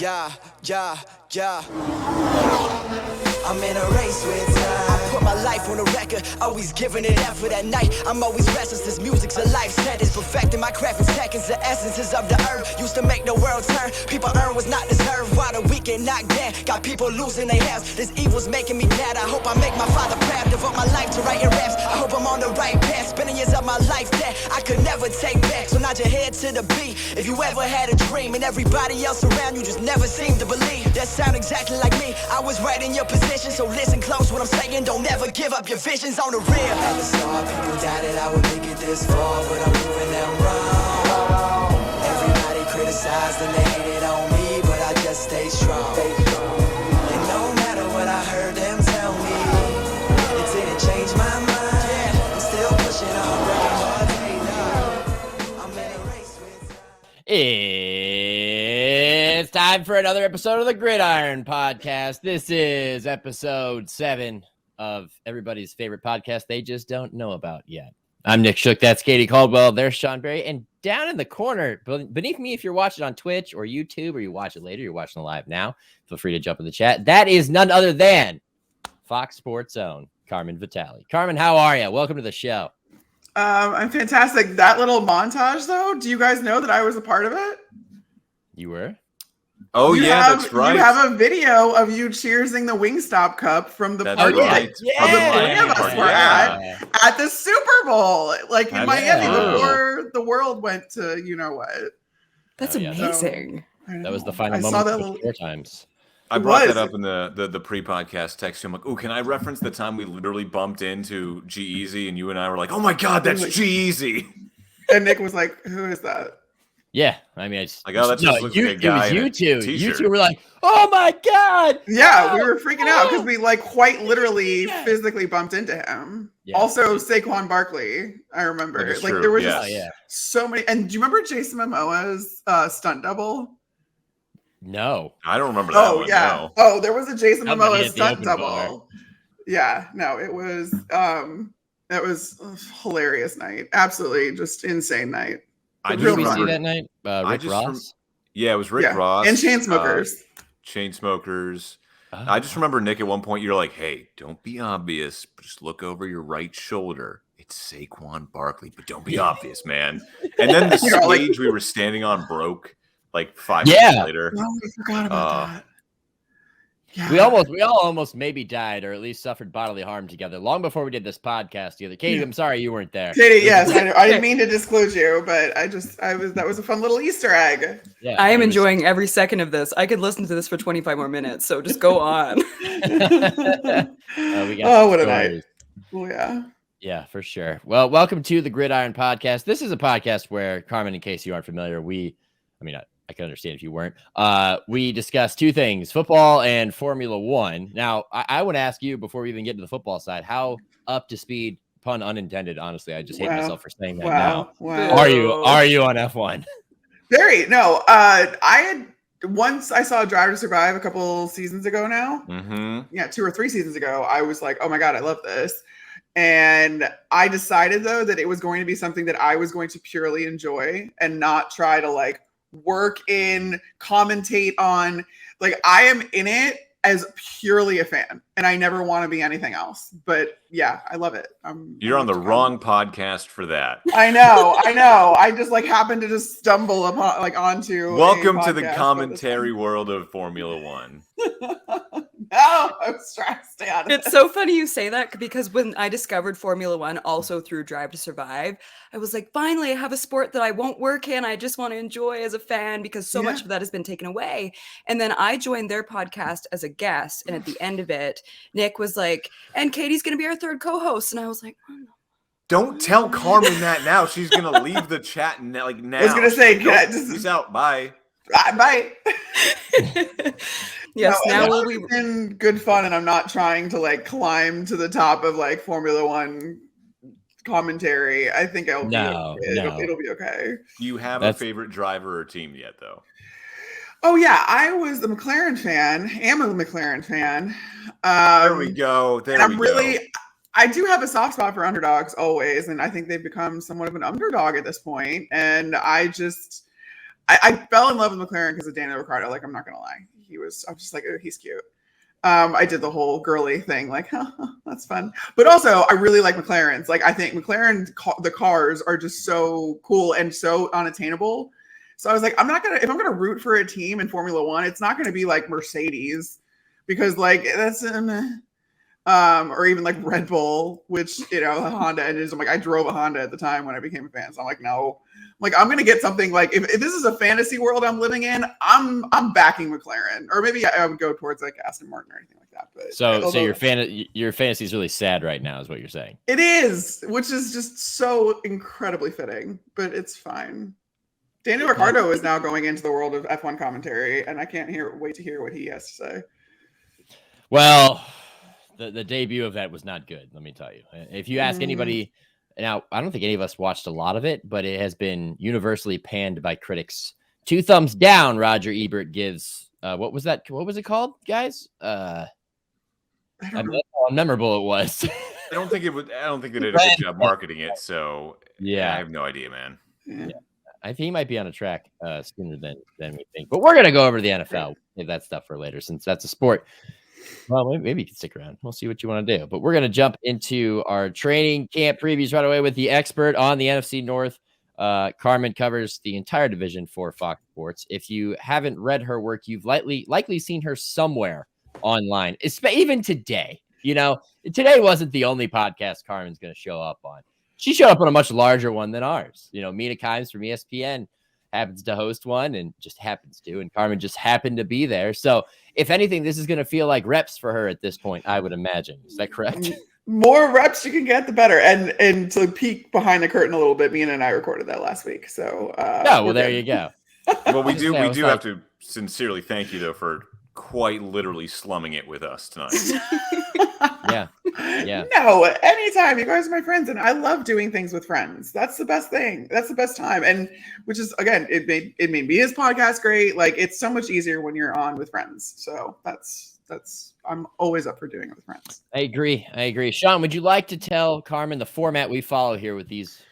Yeah. I'm in a race with time. I put my life on the record, always giving it effort at night. I'm always restless, this music's a life sentence. Perfecting my craft in seconds, the essences of the earth. Used to make the world turn, people earn was not deserved. While the weak get knocked down, got people losing their health. This evil's making me mad, I hope I make my father proud. Devote my life to writing raps, I hope I'm on the right path. Spending years of my life that I could never take back. So nod your head to the beat, if you ever had a dream. And everybody else around you just never seemed to believe. That sound exactly like me, I was right in your position. So listen close what I'm saying, don't ever give up your visions on the real. I never saw people doubted I would make it this far, but I'm proving them wrong. Everybody criticized and they hated on me, but I just stay strong. And no matter what I heard them tell me, it didn't change my mind. I'm still pushing on, breaking hearts, hey now. I'm in a race with time. It's time for another episode of the Gridiron Podcast. This is episode 7 of everybody's favorite podcast they just don't know about yet. I'm Nick Shook. That's Katie Caldwell. There's Sean Berry. And down in the corner, beneath me, if you're watching on Twitch or YouTube, or you watch it later, you're watching live now, feel free to jump in the chat. That is none other than FOX Sports own Carmen Vitali. Carmen, how are you? Welcome to the show. I'm fantastic. That little montage, though, do you guys know that I was a part of it? You were? Oh, that's right. You have a video of you cheersing the Wingstop Cup from the party right. three of us were at the Super Bowl, like in Miami before the world went to you know what. That's amazing. So, that was the final moment of 4 times. I brought that up in the pre-podcast text. I'm like, oh, can I reference the time we literally bumped into G-Eazy and you and I were like, oh my God, that's G-Eazy. And Nick was like, who is that? Yeah, I mean, that just looks like a guy it was you two. T-shirt. You two were like, "Oh my God!" Yeah, we were freaking out because we like quite literally physically bumped into him. Yeah. Also, Saquon Barkley, I remember. Like true. there was just so many. And do you remember Jason Momoa's stunt double? No, I don't remember that one. Yeah. No. Oh, there was a Jason Momoa stunt double. Yeah, no, it was. That was a hilarious night. Absolutely, just insane night. Did we see that night? Rick Ross? It was Rick Ross. And Chainsmokers. Chainsmokers. Oh. I just remember, Nick, at one point, you're like, hey, don't be obvious. But just look over your right shoulder. It's Saquon Barkley, but don't be obvious, man. And then the stage we were standing on broke like 5 minutes later. Oh, I forgot about that. Yeah. We all almost maybe died or at least suffered bodily harm together long before we did this podcast together. Katie, I'm sorry you weren't there. Katie, yes, I didn't mean to disclose you, but that was a fun little Easter egg. Yeah, I am enjoying every second of this. I could listen to this for 25 more minutes, so just go on. What a night. Oh, yeah. Yeah, for sure. Well, welcome to the Gridiron Podcast. This is a podcast where, Carmen, in case you aren't familiar, I can understand if you weren't. We discussed 2 things, football and Formula One. Now, I want to ask you, before we even get to the football side, how up to speed, pun unintended, honestly, I just hate myself for saying that now. Wow. Are you on F1? Very. No, I saw Drive to Survive a couple seasons ago now. Mm-hmm. Yeah, 2 or 3 seasons ago. I was like, oh my God, I love this. And I decided, though, that it was going to be something that I was going to purely enjoy and not try to like work in, commentate on. Like, I am in it as purely a fan, and I never want to be anything else. But yeah, I love it. You're on the wrong podcast for that. I know. I just like happened to just stumble upon onto. Welcome to the commentary world of Formula One. No, I'm trying to stay out of It's so funny you say that, because when I discovered Formula One also through Drive to Survive, I was like, finally, I have a sport that I won't work in. I just want to enjoy as a fan, because so much of that has been taken away. And then I joined their podcast as a guest. And at the end of it, Nick was like, and Katie's going to be our 3rd co-host. And I was like, oh, no. Don't tell Carmen that now. She's going to leave the chat now. I was going to say, peace out. Bye. Bye. Yes, now it's been good fun, and I'm not trying to like climb to the top of like Formula One commentary. I think it'll be okay. Do you have a favorite driver or team yet, though? Oh yeah, I was a McLaren fan. Am a McLaren fan. There we go. I do have a soft spot for underdogs always, and I think they've become somewhat of an underdog at this point. And I fell in love with McLaren because of Daniel Ricciardo. Like, I'm not gonna lie, I was just like, oh, he's cute. I did the whole girly thing, like, that's fun. But also, I really like McLarens. Like, I think the cars are just so cool and so unattainable. So I was like, if I'm gonna root for a team in Formula One, it's not gonna be like Mercedes, because like that's or even like Red Bull, which Honda is. I'm like, I drove a Honda at the time when I became a fan, so I'm like, no, like I'm gonna get something like if this is a fantasy world I'm living in, I'm backing McLaren, or maybe I would go towards like Aston Martin or anything like that. But so your fantasy is really sad right now, is what you're saying? It is, which is just so incredibly fitting, but it's fine. Daniel Ricciardo is now going into the world of F1 commentary, and I can't wait to hear what he has to say. Well, the debut of that was not good, let me tell you. If you ask anybody, now I don't think any of us watched a lot of it, but it has been universally panned by critics. 2 thumbs down, Roger Ebert gives. What was that? What was it called, guys? I don't know how memorable it was. I don't think they did a good job marketing it. So yeah, I have no idea, man. Yeah. I think he might be on a track sooner than we think. But we're going to go over to the NFL. Save that stuff for later, since that's a sport. Well, maybe you can stick around. We'll see what you want to do. But we're going to jump into our training camp previews right away with the expert on the NFC North. Carmen covers the entire division for Fox Sports. If you haven't read her work, you've likely seen her somewhere online. Even today. Today wasn't the only podcast Carmen's going to show up on. She showed up on a much larger one than ours. Mina Kimes from ESPN happens to host one, and Carmen just happened to be there. So if anything, this is going to feel like reps for her at this point, I would imagine. Is that correct? More reps you can get, the better. And to peek behind the curtain a little bit, Mina and I recorded that last week. So there you go. Well, we do have to sincerely thank you though for quite literally slumming it with us tonight. Yeah. No, anytime. You guys are my friends, and I love doing things with friends. That's the best thing. That's the best time. And which is, again, it made Mia's podcast great. Like, it's so much easier when you're on with friends. So that's I'm always up for doing it with friends. I agree. Sean, would you like to tell Carmen the format we follow here with these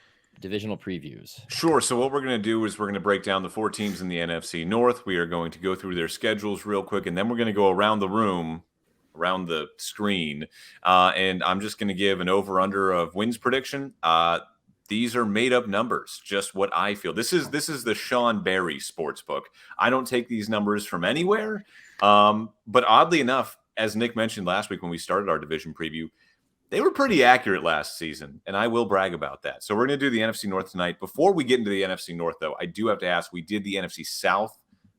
divisional previews? Sure. So what we're going to do is we're going to break down the 4 teams in the NFC North. We are going to go through their schedules real quick, and then we're going to go around the room, around the screen, and I'm just going to give an over-under of wins prediction. These are made-up numbers, just what I feel. This is the Sean Barry Sportsbook. I don't take these numbers from anywhere, but oddly enough, as Nick mentioned last week when we started our division preview, they were pretty accurate last season, and I will brag about that. So we're going to do the NFC North tonight. Before we get into the NFC North, though, I do have to ask, we did the NFC South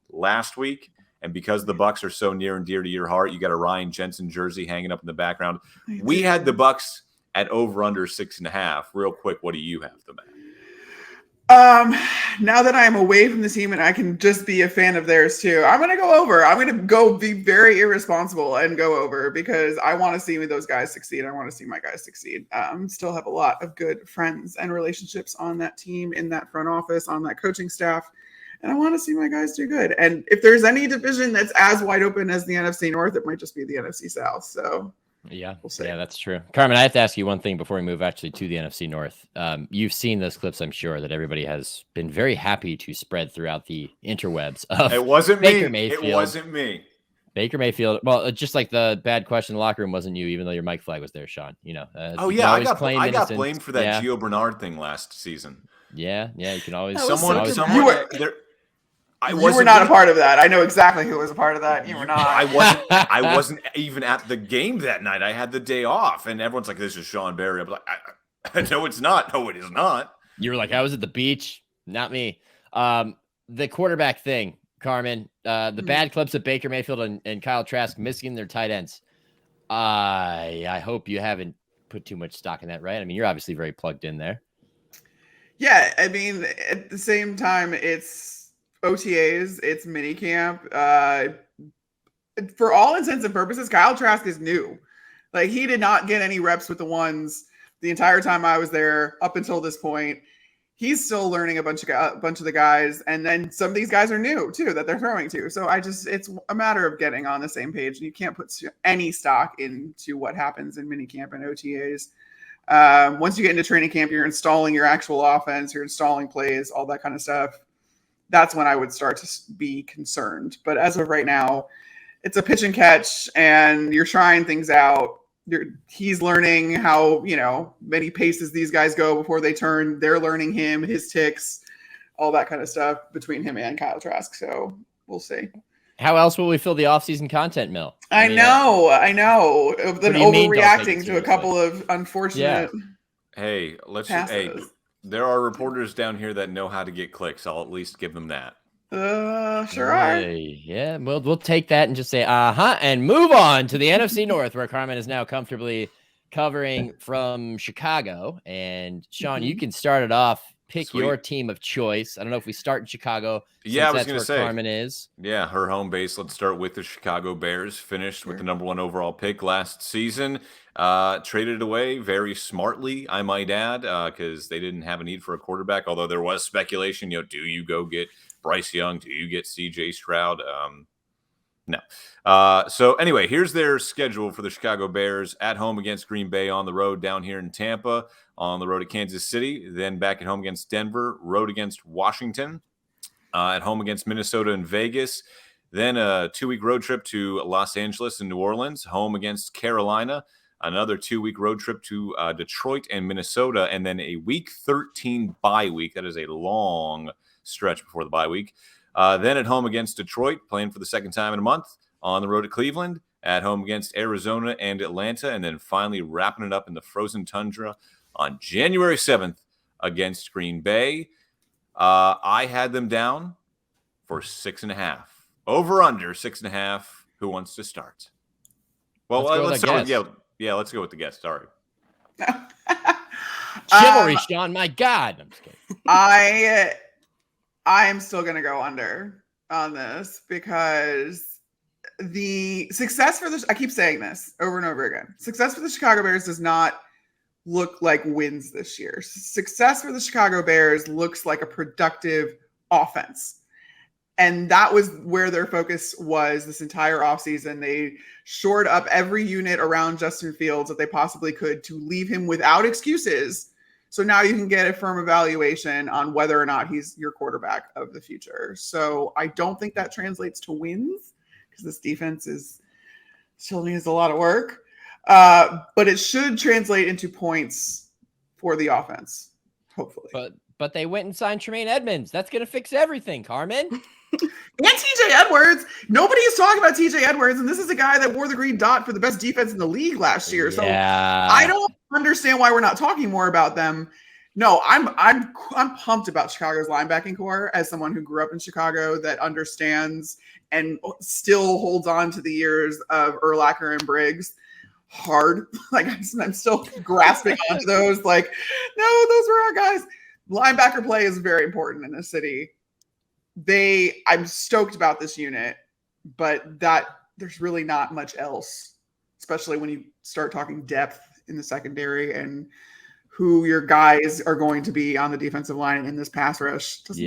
last week, and because the Bucs are so near and dear to your heart, you got a Ryan Jensen jersey hanging up in the background. We had the Bucs at over under 6.5. Real quick, what do you have them at? Now that I am away from the team and I can just be a fan of theirs too, I'm going to go over. I'm going to go be very irresponsible and go over because I want to see those guys succeed. I want to see my guys succeed. Still have a lot of good friends and relationships on that team, in that front office, on that coaching staff. And I want to see my guys do good. And if there's any division that's as wide open as the NFC North, it might just be the NFC South. So yeah, we'll see. Yeah, that's true. Carmen, I have to ask you one thing before we move actually to the NFC North. You've seen those clips, I'm sure, that everybody has been very happy to spread throughout the interwebs of It wasn't Baker me. Mayfield. It wasn't me. Baker Mayfield. Well, just like the bad question in the locker room wasn't you, even though your mic flag was there, Sean. I got blamed for that Gio Bernard thing last season. Yeah, you can always. You were not a part of that. I know exactly who was a part of that. You were not. I wasn't even at the game that night. I had the day off, and everyone's like, "This is Sean Barry." I'm like, "No, it's not. No, it is not." You were like, "I was at the beach." Not me. The quarterback thing, Carmen. The bad clips of Baker Mayfield and Kyle Trask missing their tight ends. I hope you haven't put too much stock in that, right? I mean, you're obviously very plugged in there. Yeah, I mean, at the same time, it's OTAs, it's minicamp. For all intents and purposes, Kyle Trask is new. Like, he did not get any reps with the ones the entire time I was there up until this point. He's still learning a bunch of the guys, and then some of these guys are new too that they're throwing to. So it's a matter of getting on the same page. You can't put any stock into what happens in minicamp and OTAs. Once you get into training camp, you're installing your actual offense, you're installing plays, all that kind of stuff. that's when I would start to be concerned. But as of right now, it's a pitch and catch, and you're trying things out. He's learning how, many paces these guys go before they turn. They're learning him, his ticks, all that kind of stuff between him and Kyle Trask. So we'll see. How else will we fill the off-season content mill? I know. Then overreacting to a couple of unfortunate. Hey, passes. There are reporters down here that know how to get clicks. I'll at least give them that. Sure are. Yeah, we'll take that and just say, and move on to the NFC North, where Carmen is now comfortably covering from Chicago. And Sean, you can start it off. Pick your team of choice. I don't know if we start in Chicago. Yeah, I was going to say Carmen is. Yeah, her home base. Let's start with the Chicago Bears. Finished with the #1 overall pick last season. Traded it away very smartly, I might add, because they didn't have a need for a quarterback. Although there was speculation, do you go get Bryce Young? Do you get C.J. Stroud? No. So anyway, here's their schedule for the Chicago Bears: at home against Green Bay, on the road down here in Tampa, on the road at Kansas City, then back at home against Denver, road against Washington, at home against Minnesota and Vegas, then a 2-week road trip to Los Angeles and New Orleans, home against Carolina, another 2-week road trip to Detroit and Minnesota, and then a week 13 bye week. That is a long stretch before the bye week. Then at home against Detroit, playing for the second time in a month, on the road at Cleveland, at home against Arizona and Atlanta, and then finally wrapping it up in the frozen tundra on January 7th against Green Bay. I had them down for 6.5. Over under 6.5. Who wants to start? Well, let's start with, let's go with the guest. Sorry. Chivalry, Sean. My God. I'm just kidding. I am still going to go under on this because the success for I keep saying this over and over again. Success for the Chicago Bears does not look like wins this year. Success for the Chicago Bears looks like a productive offense. And that was where their focus was this entire offseason. They shored up every unit around Justin Fields that they possibly could to leave him without excuses. So now you can get a firm evaluation on whether or not he's your quarterback of the future. So I don't think that translates to wins because this defense still needs a lot of work. But it should translate into points for the offense, hopefully. But they went and signed Tremaine Edmonds. That's going to fix everything, Carmen. And TJ Edwards. Nobody is talking about TJ Edwards, and this is a guy that wore the green dot for the best defense in the league last year. So I don't understand why we're not talking more about them. No, I'm pumped about Chicago's linebacking core as someone who grew up in Chicago that understands and still holds on to the years of Urlacher and Briggs. Hard. Like I'm still grasping onto those. Like, no, those were our guys. Linebacker play is very important in this city. I'm stoked about this unit, but there's really not much else, especially when you start talking depth in the secondary and who your guys are going to be on the defensive line in this pass rush. That's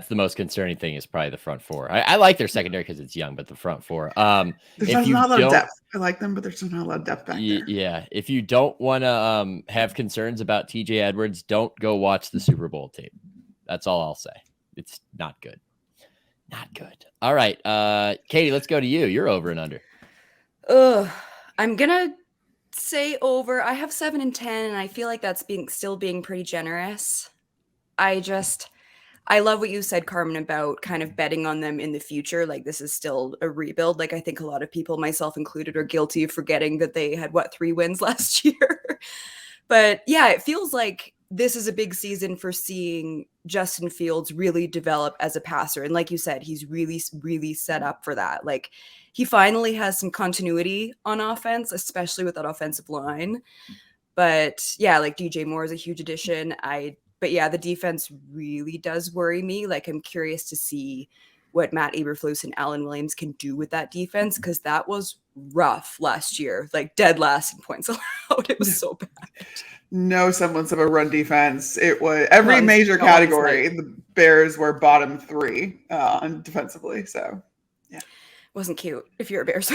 the most concerning thing is probably the front four. I like their secondary because it's young, but the front four. There's not a lot of depth. I like them, but there's not a lot of depth back there. Yeah. If you don't want to have concerns about TJ Edwards, don't go watch the Super Bowl tape. That's all I'll say. It's not good. Not good. All right. Katie, let's go to you. You're over and under. I'm going to say over. I have 7 and 10, and I feel like that's still being pretty generous. I love what you said, Carmen, about kind of betting on them in the future. Like, this is still a rebuild. Like, I think a lot of people, myself included, are guilty of forgetting that they had, 3 wins last year. But yeah, it feels like this is a big season for seeing Justin Fields really develop as a passer. And like you said, he's really, really set up for that. Like, he finally has some continuity on offense, especially with that offensive line. But yeah, like DJ Moore is a huge addition. But yeah, the defense really does worry me. Like, I'm curious to see what Matt Eberflus and Alan Williams can do with that defense, because that was rough last year, like dead last in points allowed. It was so bad. No semblance of a run defense. It was every major category. The Bears were bottom 3 defensively. So yeah, wasn't cute if you're a Bears.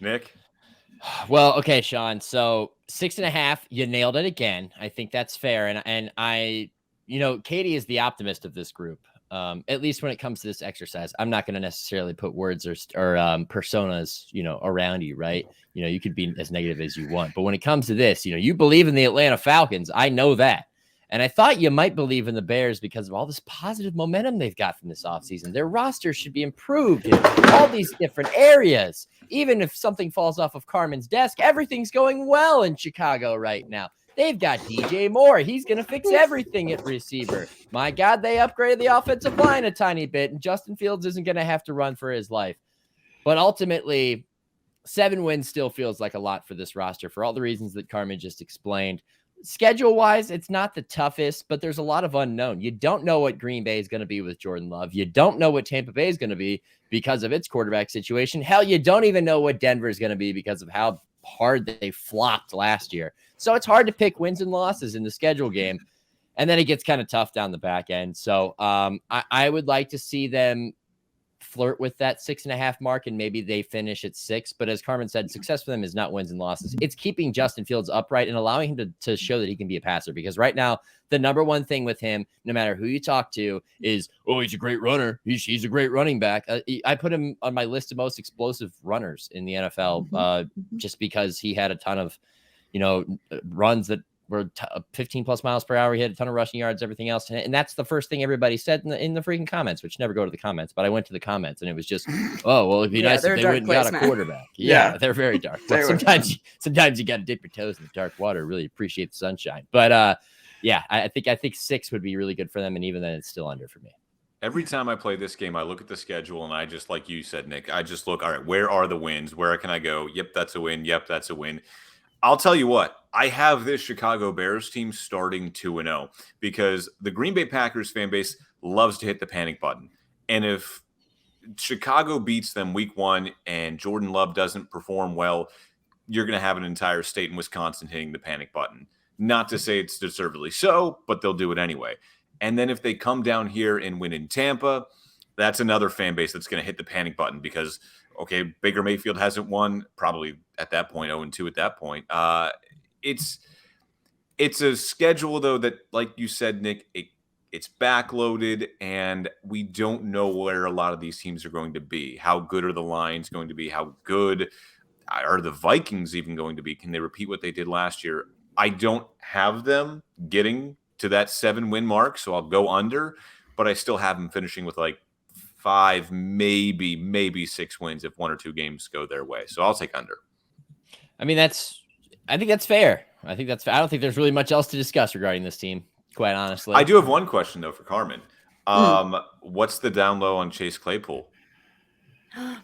Nick. Well, okay, Sean. So 6.5, you nailed it again. I think that's fair. And I, Katie is the optimist of this group. At least when it comes to this exercise. I'm not going to necessarily put words or personas, around you, right? You could be as negative as you want. But when it comes to this, you believe in the Atlanta Falcons. I know that. And I thought you might believe in the Bears because of all this positive momentum they've got from this offseason. Their roster should be improved in all these different areas. Even if something falls off of Carmen's desk, everything's going well in Chicago right now. They've got DJ Moore. He's going to fix everything at receiver. My God, they upgraded the offensive line a tiny bit, and Justin Fields isn't going to have to run for his life. But ultimately, 7 wins still feels like a lot for this roster for all the reasons that Carmen just explained. Schedule-wise, it's not the toughest, but there's a lot of unknown. You don't know what Green Bay is going to be with Jordan Love. You don't know what Tampa Bay is going to be because of its quarterback situation. Hell, you don't even know what Denver is going to be because of how hard they flopped last year. So it's hard to pick wins and losses in the schedule game. And then it gets kind of tough down the back end. So I would like to see them flirt with that 6.5 mark and maybe they finish at 6. But as Carmen said, success for them is not wins and losses. It's keeping Justin Fields upright and allowing him to show that he can be a passer. Because right now, the number one thing with him, no matter who you talk to, is, he's a great runner. He's a great running back. I put him on my list of most explosive runners in the NFL just because he had a ton of, runs that were 15 plus miles per hour. He had a ton of rushing yards, everything else. And that's the first thing everybody said in the freaking comments, which never go to the comments, but I went to the comments and it was just, it'd be nice if they went and got a quarterback. Yeah, they're very dark. But sometimes you got to dip your toes in the dark water, really appreciate the sunshine. But I think 6 would be really good for them. And even then it's still under for me. Every time I play this game, I look at the schedule and I just, like you said, Nick, I just look, all right, where are the wins? Where can I go? Yep, that's a win. Yep, that's a win. I'll tell you what, I have this Chicago Bears team starting 2-0 because the Green Bay Packers fan base loves to hit the panic button. And if Chicago beats them week 1 and Jordan Love doesn't perform well, you're going to have an entire state in Wisconsin hitting the panic button. Not to say it's deservedly so, but they'll do it anyway. And then if they come down here and win in Tampa, that's another fan base that's going to hit the panic button because – okay, Baker Mayfield hasn't won, probably at that point, 0-2 at that point. It's a schedule, though, that, like you said, Nick, it's backloaded, and we don't know where a lot of these teams are going to be. How good are the Lions going to be? How good are the Vikings even going to be? Can they repeat what they did last year? I don't have them getting to that 7-win mark, so I'll go under, but I still have them finishing with, 5, maybe 6 wins if 1 or 2 games go their way. So I'll take under. I think that's fair. I don't think there's really much else to discuss regarding this team, quite honestly. I do have one question though for Carmen. What's the down low on Chase Claypool?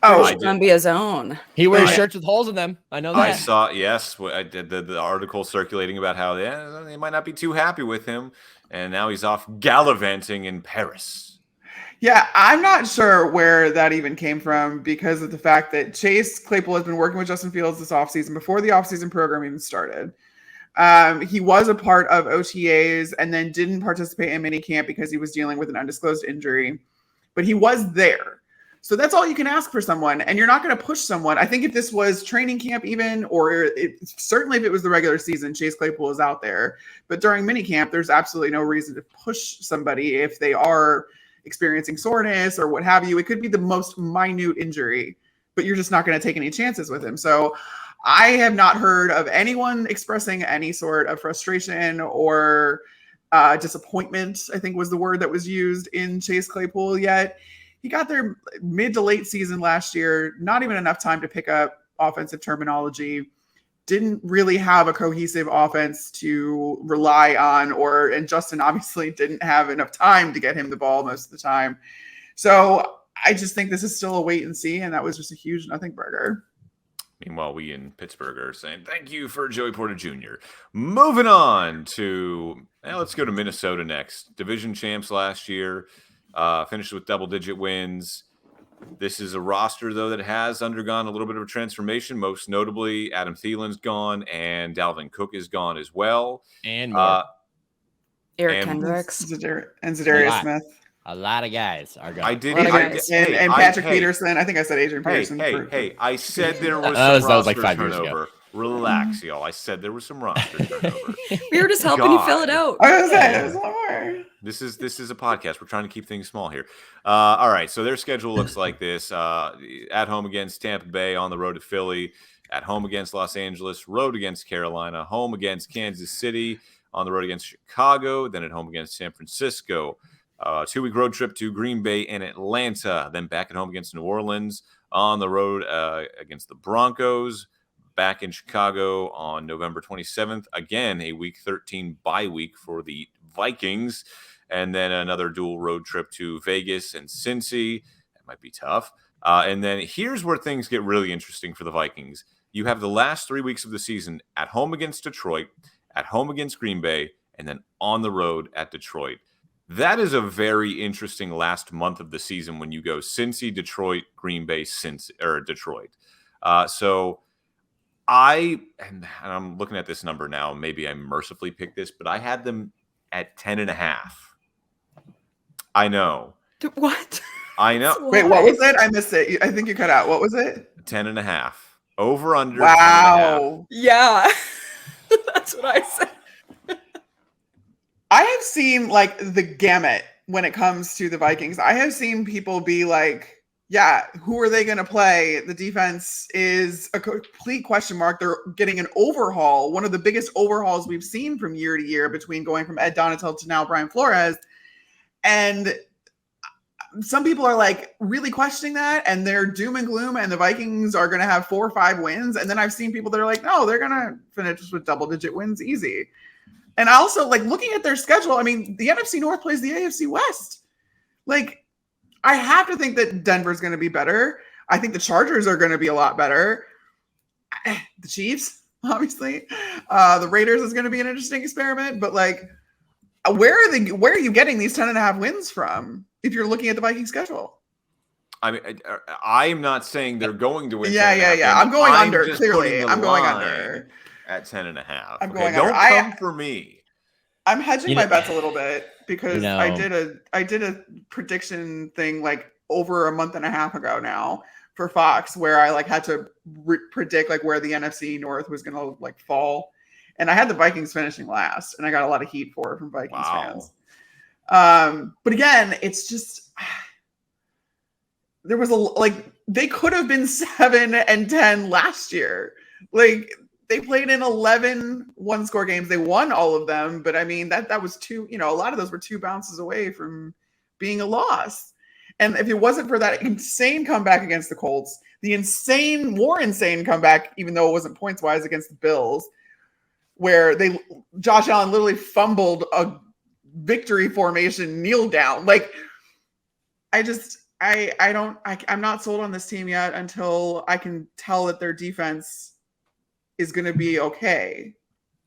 Columbia zone. He wears shirts with holes in them. I know that. I saw, yes, I did the article circulating about how they might not be too happy with him, and now he's off gallivanting in Paris. Yeah, I'm not sure where that even came from because of the fact that Chase Claypool has been working with Justin Fields this offseason before the offseason program even started. He was a part of OTAs and then didn't participate in minicamp because he was dealing with an undisclosed injury. But he was there. So that's all you can ask for someone. And you're not going to push someone. I think if this was training camp even, or certainly if it was the regular season, Chase Claypool is out there. But during minicamp, there's absolutely no reason to push somebody if they are experiencing soreness or what have you. It could be the most minute injury, but you're just not going to take any chances with him. So I have not heard of anyone expressing any sort of frustration or disappointment, I think was the word that was used in Chase Claypool yet. He got there mid to late season last year, not even enough time to pick up offensive terminology. Didn't really have a cohesive offense to rely on, and Justin obviously didn't have enough time to get him the ball most of the time. So I just think this is still a wait and see, and that was just a huge nothing burger. Meanwhile, we in Pittsburgh are saying, thank you for Joey Porter Jr. Moving on to, let's go to Minnesota next. Division champs last year, finished with double-digit wins. This is a roster, though, that has undergone a little bit of a transformation. Most notably, Adam Thielen's gone and Dalvin Cook is gone as well. And Eric Kendricks. And Zadarius Smith. A lot of guys are gone. And Patrick Peterson. I think I said Adrian Peterson. Hey, I said there was some roster like 5 turnover. Years ago. Relax, y'all. I said there was some roster turnover. We were just helping you fill it out. I was going to say, there's one more. This is a podcast. We're trying to keep things small here. All right. So their schedule looks like this: at home against Tampa Bay, on the road to Philly, at home against Los Angeles, road against Carolina, home against Kansas City, on the road against Chicago, then at home against San Francisco. 2-week road trip to Green Bay and Atlanta, then back at home against New Orleans, on the road against the Broncos, back in Chicago on November 27th. Again, a Week 13 bye week for the Vikings, and then another dual road trip to Vegas and Cincy. That might be tough. And then here's where things get really interesting for the Vikings. You have the last 3 weeks of the season at home against Detroit, at home against Green Bay, and then on the road at Detroit. That is a very interesting last month of the season when you go Cincy, Detroit, Green Bay, Detroit. So I'm looking at this number now. Maybe I mercifully picked this, but I had them at 10.5. I know. What? I know. Wait, what was it? I missed it. I think you cut out. What was it? 10.5. Over under. Wow. Yeah. That's what I said. I have seen like the gamut when it comes to the Vikings. I have seen people be like, yeah, who are they going to play? The defense is a complete question mark. They're getting an overhaul, one of the biggest overhauls we've seen from year to year between going from Ed Donatel to now Brian Flores. And some people are like really questioning that, and they're doom and gloom, and the Vikings are going to have 4 or 5 wins. And then I've seen people that are like, no, they're going to finish with double-digit wins easy. And also, like, looking at their schedule, I mean, the NFC North plays the AFC West. Like, I have to think that Denver's going to be better. I think the Chargers are going to be a lot better. The Chiefs, obviously. The Raiders is going to be an interesting experiment. But, like, where are you getting these 10.5 wins from if you're looking at the Vikings schedule? I mean, I'm not saying they're going to win. Yeah. I'm going under, clearly. I'm going under. At 10.5. I'm going Don't under. come for me. I'm hedging my bets a little bit because I did a prediction thing like over a month and a half ago now for Fox where I like had to predict like where the NFC North was going to like fall, and I had the Vikings finishing last, and I got a lot of heat for it from Vikings fans. But again, it's just there was they could have been 7-10 last year, like. They played in 11 one-score games. They won all of them, but I mean that was two. A lot of those were 2 bounces away from being a loss. And if it wasn't for that insane comeback against the Colts, the more insane comeback, even though it wasn't points-wise, against the Bills, where Josh Allen literally fumbled a victory formation kneel down. Like, I'm not sold on this team yet until I can tell that their defense is going to be okay.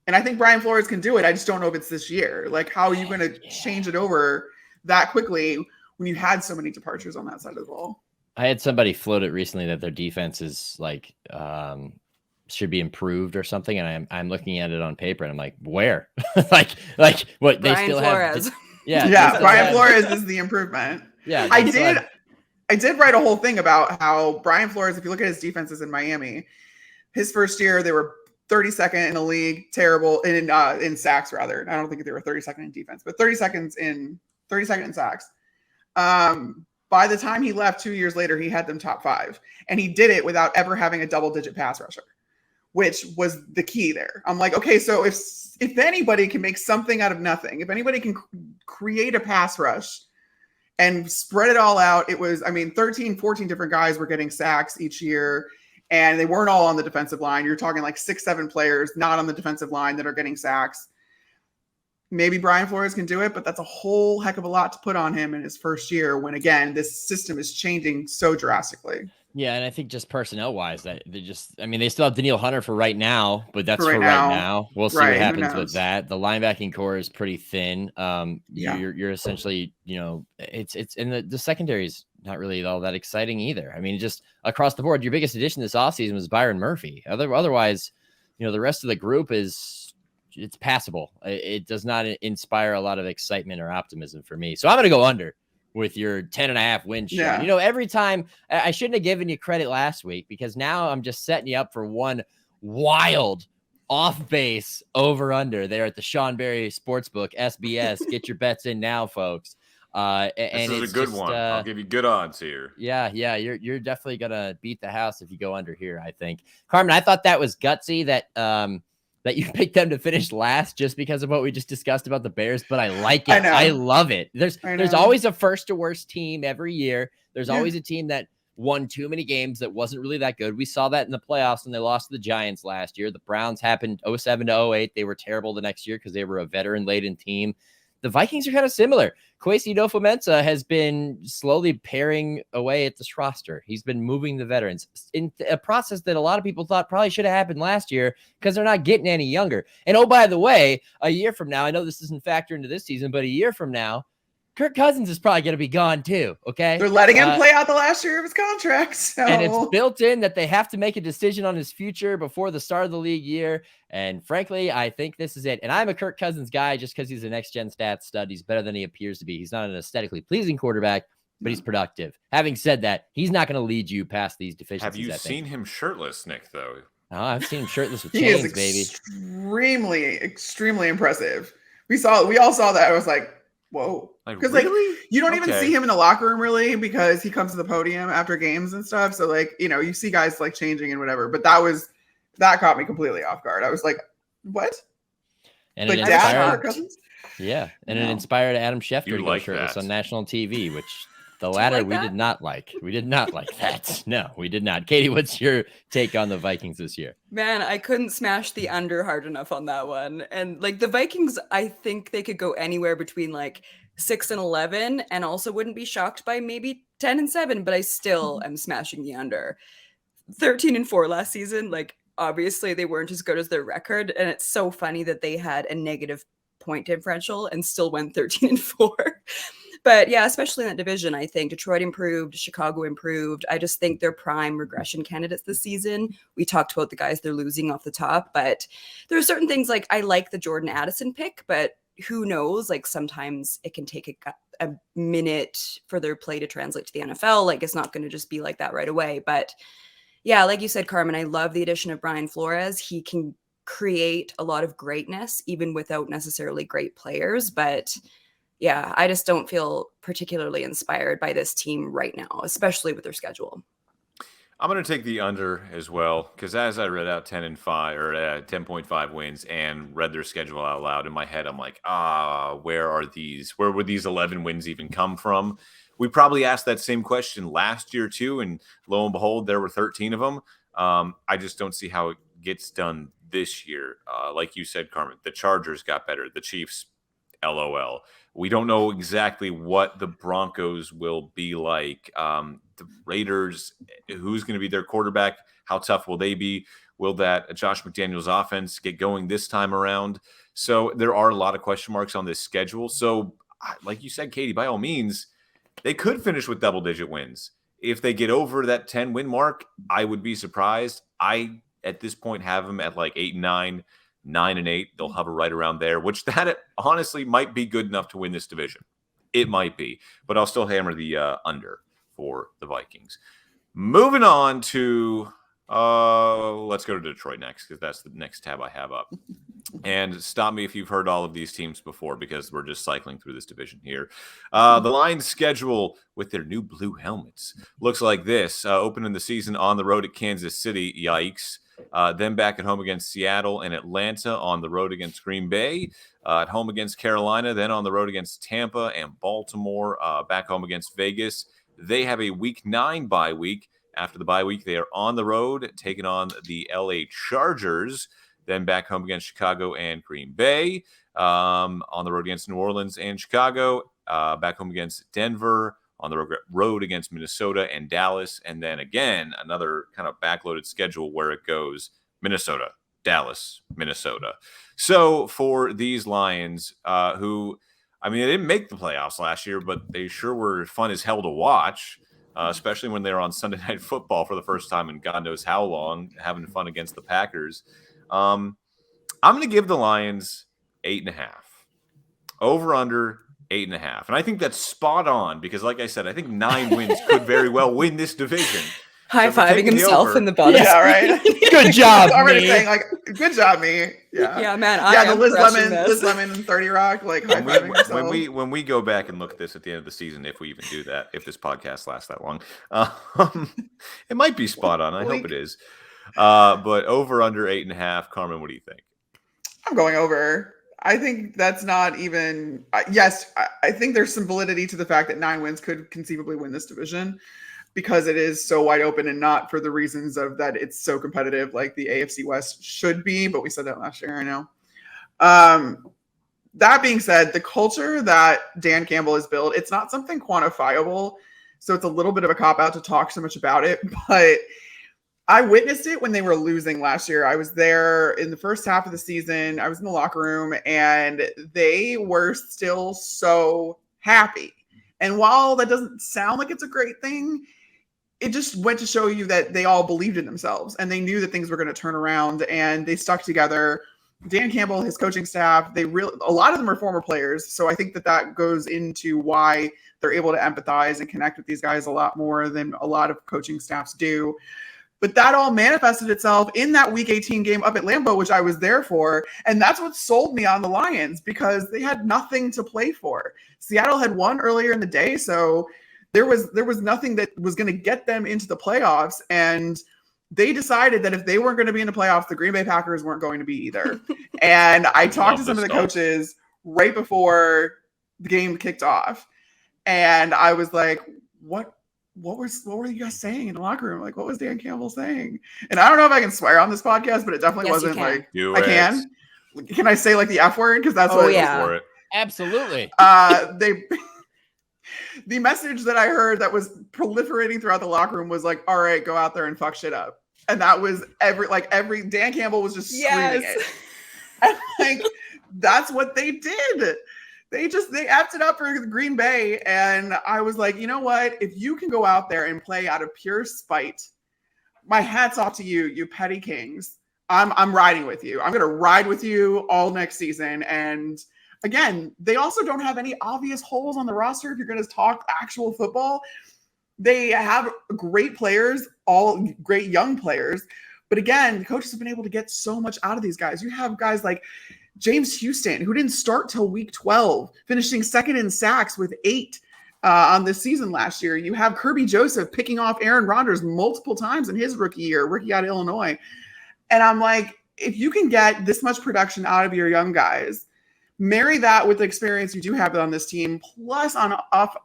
And I think Brian Flores can do it. I just don't know if it's this year. Like, how are you going to change it over that quickly when you had so many departures on that side of the ball? I had somebody float it recently that their defense is like should be improved or something, and I'm looking at it on paper and I'm like, where? like what? They still Flores. have? Yeah. Brian Flores is the improvement. Yeah, I did write a whole thing about how Brian Flores, if you look at his defenses in Miami, his first year, they were 32nd in the league, terrible in sacks rather. I don't think they were 32nd in defense, but 32nd in sacks. By the time he left 2 years later, he had them top 5, and he did it without ever having a double-digit pass rusher, which was the key there. I'm like, okay, so if anybody can make something out of nothing, if anybody can create a pass rush and spread it all out, it was, 13, 14 different guys were getting sacks each year. And they weren't all on the defensive line. You're talking like 6-7 players not on the defensive line that are getting sacks. Maybe Brian Flores can do it, but that's a whole heck of a lot to put on him in his first year when, again, this system is changing so drastically. Yeah, and I think just personnel-wise, that they still have Daniil Hunter for right now, but that's for right now. We'll see what happens with that. The linebacking core is pretty thin. You're essentially, it's and the secondary is not really all that exciting either. I mean, just across the board, your biggest addition this offseason was Byron Murphy. Otherwise, the rest of the group it's passable. It does not inspire a lot of excitement or optimism for me. So I'm going to go under with your 10.5 win shot. Yeah. Every time I shouldn't have given you credit last week because now I'm just setting you up for one wild off base over under there at the Sean Berry Sportsbook, SBS. Get your bets in now, folks. This is a good one. I'll give you good odds here. Yeah, you're definitely gonna beat the house if you go under here, I think. Carmen, I thought that was gutsy that you picked them to finish last just because of what we just discussed about the Bears, but I like it. I love it. There's always a first to worst team every year. There's always a team that won too many games that wasn't really that good. We saw that in the playoffs when they lost to the Giants last year. The Browns happened 07 to 08. They were terrible the next year because they were a veteran-laden team. The Vikings are kind of similar. Kwesi Adofo-Mensah has been slowly paring away at this roster. He's been moving the veterans in a process that a lot of people thought probably should have happened last year because they're not getting any younger. And oh, by the way, a year from now, I know this doesn't factor into this season, but a year from now, Kirk Cousins is probably going to be gone too, okay? They're letting him play out the last year of his contract. So. And it's built in that they have to make a decision on his future before the start of the league year. And frankly, I think this is it. And I'm a Kirk Cousins guy just because he's a next-gen stats stud. He's better than he appears to be. He's not an aesthetically pleasing quarterback, but he's productive. Having said that, he's not going to lead you past these deficiencies. Have you seen him shirtless, Nick, though? Oh, I've seen him shirtless with chains, baby. Extremely impressive. We all saw that. I was like, whoa. Because really? You don't even see him in the locker room really because he comes to the podium after games and stuff. So you see guys changing and whatever. But that caught me completely off guard. I was like, what? And it inspired Adam Schefter to go shirtless on national TV, which the latter we did not like. We did not like that. No, we did not. Katie, what's your take on the Vikings this year? Man, I couldn't smash the under hard enough on that one. And the Vikings, I think they could go anywhere between 6-11 and also wouldn't be shocked by maybe 10-7, but I still am smashing the under. 13-4 last season, obviously they weren't as good as their record. And it's so funny that they had a negative point differential and still went 13-4. But yeah, especially in that division, I think Detroit improved, Chicago improved. I just think they're prime regression candidates this season. We talked about the guys they're losing off the top, but there are certain things I like the Jordan Addison pick, but who knows? Sometimes it can take a minute for their play to translate to the NFL. It's not going to just be like that right away. But yeah, like you said, Carmen, I love the addition of Brian Flores. He can create a lot of greatness even without necessarily great players, but yeah, I just don't feel particularly inspired by this team right now, especially with their schedule. I'm going to take the under as well because as I read out 10-5 or 10.5 wins and read their schedule out loud in my head, I'm like, where are these? Where would these 11 wins even come from? We probably asked that same question last year too, and lo and behold, there were 13 of them. I just don't see how it gets done this year. Like you said, Carmen, the Chargers got better. The Chiefs, LOL. We don't know exactly what the Broncos will be like. The Raiders, who's going to be their quarterback? How tough will they be? Will that Josh McDaniels offense get going this time around? So there are a lot of question marks on this schedule. So like you said, Katie, by all means, they could finish with double-digit wins. If they get over that 10-win mark, I would be surprised. I, at this point, have them at 8-9. 9-8, they'll hover right around there, which that honestly might be good enough to win this division. It might be, but I'll still hammer the under for the Vikings. Moving on to, let's go to Detroit next because that's the next tab I have up. And stop me if you've heard all of these teams before because we're just cycling through this division here. The Lions' schedule with their new blue helmets looks like this. Opening the season on the road at Kansas City, yikes. Then back at home against Seattle and Atlanta, on the road against Green Bay, at home against Carolina, then on the road against Tampa and Baltimore, back home against Vegas. They have a Week 9 bye week. After the bye week, they are on the road, taking on the LA Chargers, then back home against Chicago and Green Bay, on the road against New Orleans and Chicago, back home against Denver, on the road against Minnesota and Dallas, and then again, another kind of backloaded schedule where it goes Minnesota, Dallas, Minnesota. So for these Lions, who, they didn't make the playoffs last year, but they sure were fun as hell to watch, especially when they were on Sunday Night Football for the first time in God knows how long, having fun against the Packers. I'm going to give the Lions 8.5. Over under 8.5. And I think that's spot on because, like I said, I think 9 wins could very well win this division. High-fiving himself in the butt. Yeah, right. Good job, already me. saying like, good job, me. Yeah. Yeah, man. The Liz Lemon and 30 Rock, like high-fiving herself. When we go back and look at this at the end of the season, if we even do that, if this podcast lasts that long, it might be spot on. I hope it is. But over under 8.5. Carmen, what do you think? I'm going over. I think that's not even. Yes, I think there's some validity to the fact that 9 wins could conceivably win this division, because it is so wide open, and not for the reasons of that it's so competitive like the AFC West should be. But we said that last year, I know. That being said, the culture that Dan Campbell has built, it's not something quantifiable. So it's a little bit of a cop-out to talk so much about it. But I witnessed it when they were losing last year. I was there in the first half of the season. I was in the locker room, and they were still so happy. And while that doesn't sound like it's a great thing, it just went to show you that they all believed in themselves, and they knew that things were going to turn around, and they stuck together. Dan Campbell, his coaching staff, a lot of them are former players. So I think that goes into why they're able to empathize and connect with these guys a lot more than a lot of coaching staffs do. But that all manifested itself in that Week 18 game up at Lambeau, which I was there for. And that's what sold me on the Lions, because they had nothing to play for. Seattle had won earlier in the day, so there was nothing that was going to get them into the playoffs. And they decided that if they weren't going to be in the playoffs, the Green Bay Packers weren't going to be either. And I talked to some of the coaches right before the game kicked off, and I was like, what were you guys saying in the locker room? Like, what was Dan Campbell saying? And I don't know if I can swear on this podcast, but it definitely wasn't like, I can. Can I say like the F word? Because that's what yeah. Absolutely. The message that I heard that was proliferating throughout the locker room was like, all right, go out there and fuck shit up. And that was every Dan Campbell was just screaming it. And like, that's what they did. They effed it up for Green Bay. And I was like, you know what? If you can go out there and play out of pure spite, my hat's off to you, you petty kings. I'm riding with you. I'm going to ride with you all next season. And again, they also don't have any obvious holes on the roster if you're going to talk actual football. They have great players, all great young players. But again, the coaches have been able to get so much out of these guys. You have guys like James Houston, who didn't start till week 12, finishing second in sacks with 8 on this season last year. You have Kirby Joseph picking off Aaron Rodgers multiple times in his rookie out of Illinois. And I'm like, if you can get this much production out of your young guys, marry that with the experience you do have on this team, plus on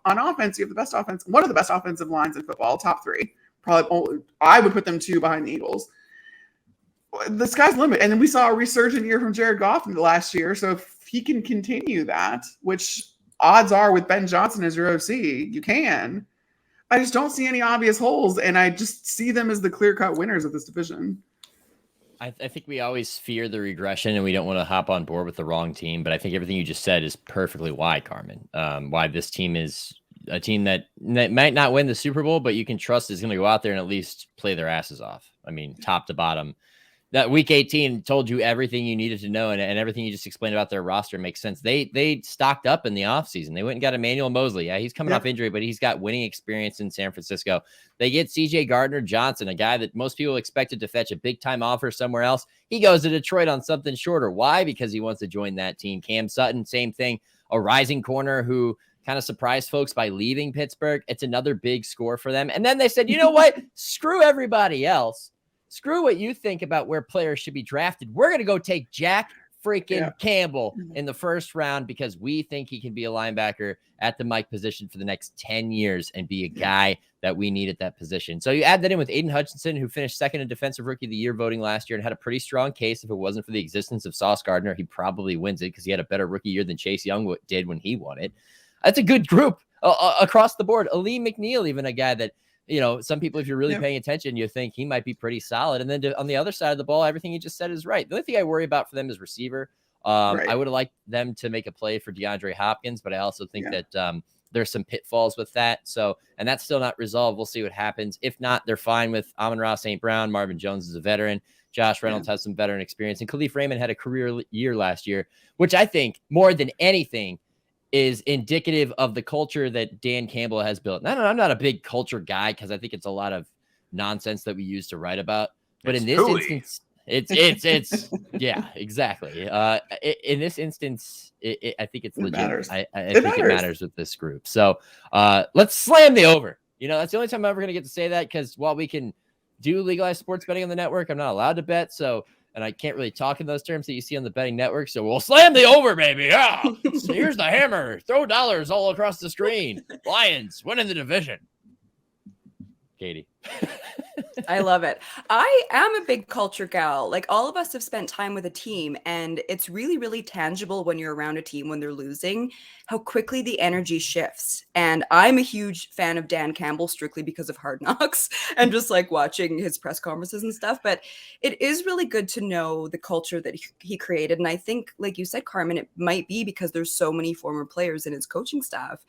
offense, you have the best offense, one of the best offensive lines in football, top 3. Probably, I would put them 2 behind the Eagles. The sky's the limit. And then we saw a resurgent year from Jared Goff in the last year. So if he can continue that, which odds are with Ben Johnson as your OC, you can. I just don't see any obvious holes, and I just see them as the clear-cut winners of this division. I think we always fear the regression, and we don't want to hop on board with the wrong team. But I think everything you just said is perfectly why, Carmen. Why this team is a team that might not win the Super Bowl, but you can trust is going to go out there and at least play their asses off. I mean, top to bottom. That Week 18 told you everything you needed to know, and everything you just explained about their roster makes sense. They stocked up in the offseason. They went and got Emmanuel Mosley. Yeah, he's coming off injury, but he's got winning experience in San Francisco. They get C.J. Gardner-Johnson, a guy that most people expected to fetch a big-time offer somewhere else. He goes to Detroit on something shorter. Why? Because he wants to join that team. Cam Sutton, same thing. A rising corner who kind of surprised folks by leaving Pittsburgh. It's another big score for them. And then they said, you know what? Screw everybody else. Screw what you think about where players should be drafted. We're going to go take Jack freaking Campbell in the first round because we think he can be a linebacker at the Mike position for the next 10 years and be a guy that we need at that position. So you add that in with Aiden Hutchinson, who finished second in Defensive Rookie of the Year voting last year and had a pretty strong case. If it wasn't for the existence of Sauce Gardner, he probably wins it because he had a better rookie year than Chase Young did when he won it. That's a good group across the board. Ali McNeil, even a guy that, you know, some people, if you're really paying attention, you think he might be pretty solid. And then on the other side of the ball, everything you just said is right. The only thing I worry about for them is receiver. I would have liked them to make a play for DeAndre Hopkins, but I also think that there's some pitfalls with that. So, and that's still not resolved. We'll see what happens. If not, they're fine with Amon-Ra St. Brown. Marvin Jones is a veteran. Josh Reynolds has some veteran experience. And Khalif Raymond had a career year last year, which I think more than anything is indicative of the culture that Dan Campbell has built. And I'm not a big culture guy because I think it's a lot of nonsense that we use to write about. But It's in this hooey. instance, it's yeah, exactly. In this instance, I think it's legit. matters. I It think it matters. matters with this group. So let's slam the over. You know, that's the only time I'm ever going to get to say that, because while we can do legalized sports betting on the network, I'm not allowed to bet. So, and I can't really talk in those terms that you see on the betting network. So we'll slam the over, baby. Yeah. Here's the hammer. Throw dollars all across the screen. Lions winning the division. Katie. I love it. I am a big culture gal. Like, all of us have spent time with a team, and it's really, really tangible when you're around a team when they're losing, how quickly the energy shifts. And I'm a huge fan of Dan Campbell strictly because of Hard Knocks and just like watching his press conferences and stuff. But it is really good to know the culture that he created. And I think, like you said, Carmen, it might be because there's so many former players in his coaching staff.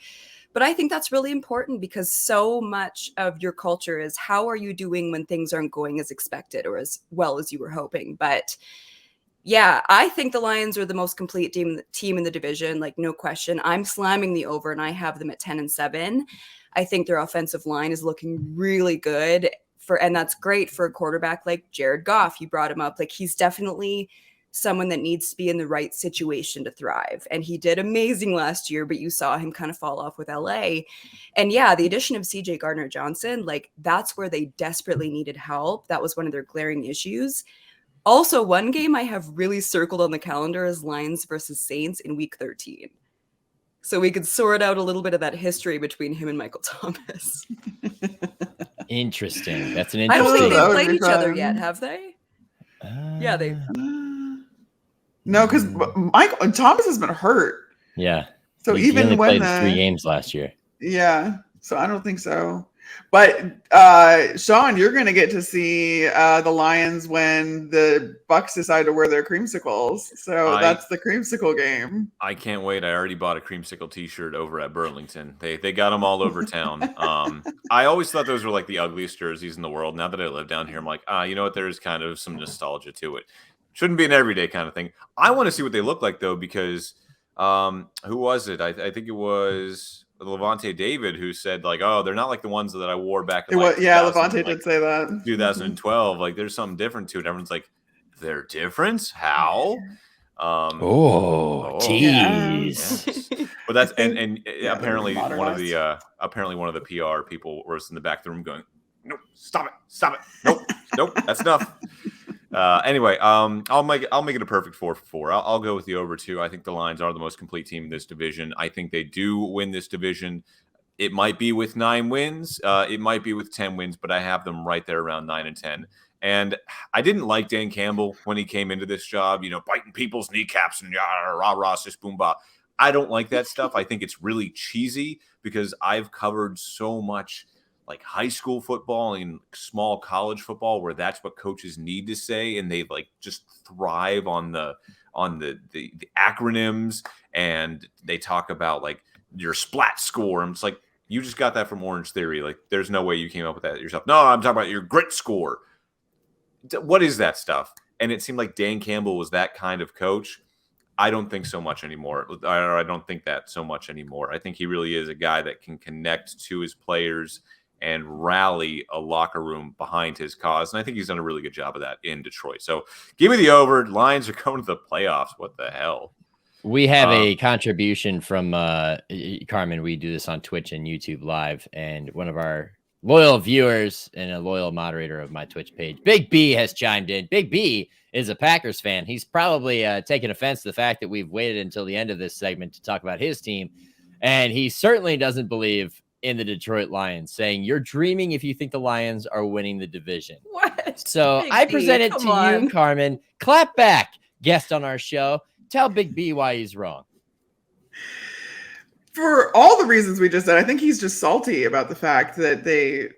But I think that's really important, because so much of your culture is how are you doing when things aren't going as expected or as well as you were hoping. But yeah, I think the Lions are the most complete team in the division, like no question. I'm slamming the over, and I have them at 10-7. I think their offensive line is looking really good and that's great for a quarterback like Jared Goff. You brought him up. Like, he's definitely someone that needs to be in the right situation to thrive. And he did amazing last year, but you saw him kind of fall off with LA. And yeah, the addition of CJ Gardner-Johnson, like, that's where they desperately needed help. That was one of their glaring issues. Also, one game I have really circled on the calendar is Lions versus Saints in week 13. So we could sort out a little bit of that history between him and Michael Thomas. Interesting. That's an I interesting. don't think That they've would played be each other fun. yet, have they? Yeah, they. No, because Michael Thomas has been hurt. Yeah. So he even only when played 3 games last year. Yeah, so I don't think so. But Sean, you're going to get to see the Lions when the Bucks decide to wear their creamsicles. So that's the creamsicle game. I can't wait. I already bought a creamsicle T-shirt over at Burlington. They got them all over town. I always thought those were like the ugliest jerseys in the world. Now that I live down here, I'm like, you know what? There's kind of some nostalgia to it. Shouldn't be an everyday kind of thing. I want to see what they look like, though, because who was it? I think it was Levante David who said, like, oh, they're not like the ones that I wore back in Levante did say that. 2012. Like, there's something different to it. Everyone's like, they're different? How? Tease. Yes. But that's and apparently one of the PR people was in the back of the room going, nope, stop it, nope, that's enough. Anyway, I'll make it a perfect 4-4. I'll go with the over 2. I think the Lions are the most complete team in this division. I think they do win this division. It might be with 9 wins. It might be with 10 wins, but I have them right there around 9 and 10. And I didn't like Dan Campbell when he came into this job, biting people's kneecaps and rah, sis, boom, bah. I don't like that stuff. I think it's really cheesy because I've covered so much like high school football and small college football where that's what coaches need to say. And they like just thrive on the acronyms, and they talk about like your splat score. And it's like, you just got that from Orange Theory. Like, there's no way you came up with that yourself. No, I'm talking about your grit score. What is that stuff? And it seemed like Dan Campbell was that kind of coach. I don't think so much anymore. I don't think that so much anymore. I think he really is a guy that can connect to his players and rally a locker room behind his cause. And I think he's done a really good job of that in Detroit. So give me the over. Lions are going to the playoffs. What the hell? We have a contribution from Carmen. We do this on Twitch and YouTube Live, and one of our loyal viewers and a loyal moderator of my Twitch page, Big B, has chimed in. Big B is a Packers fan. He's probably taken offense to the fact that we've waited until the end of this segment to talk about his team, and he certainly doesn't believe in the Detroit Lions, saying you're dreaming if you think the Lions are winning the division. What? So Big I B, present it come to on. you, Carmen. Clap back, guest on our show. Tell Big B why he's wrong. For all the reasons we just said, I think he's just salty about the fact that they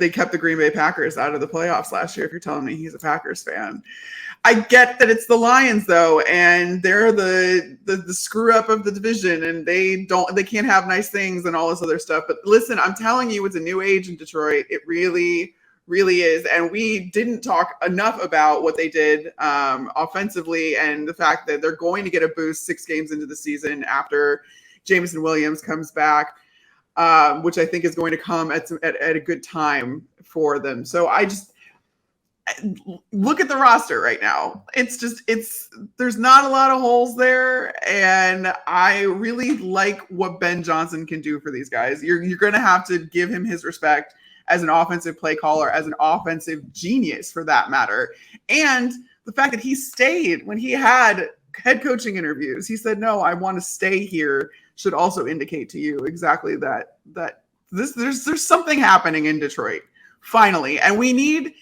kept the Green Bay Packers out of the playoffs last year. If you're telling me he's a Packers fan, I get that it's the Lions though, and they're the screw up of the division, and they can't have nice things and all this other stuff. But listen, I'm telling you, it's a new age in Detroit. It really, really is. And we didn't talk enough about what they did offensively, and the fact that they're going to get a boost 6 games into the season after Jameson Williams comes back. which I think is going to come at a good time for them. So I just look at the roster right now. There's not a lot of holes there, and I really like what Ben Johnson can do for these guys. You're going to have to give him his respect as an offensive play caller, as an offensive genius for that matter. And the fact that he stayed when he had head coaching interviews, he said, no, I want to stay here, should also indicate to you exactly that there's something happening in Detroit finally. And we need,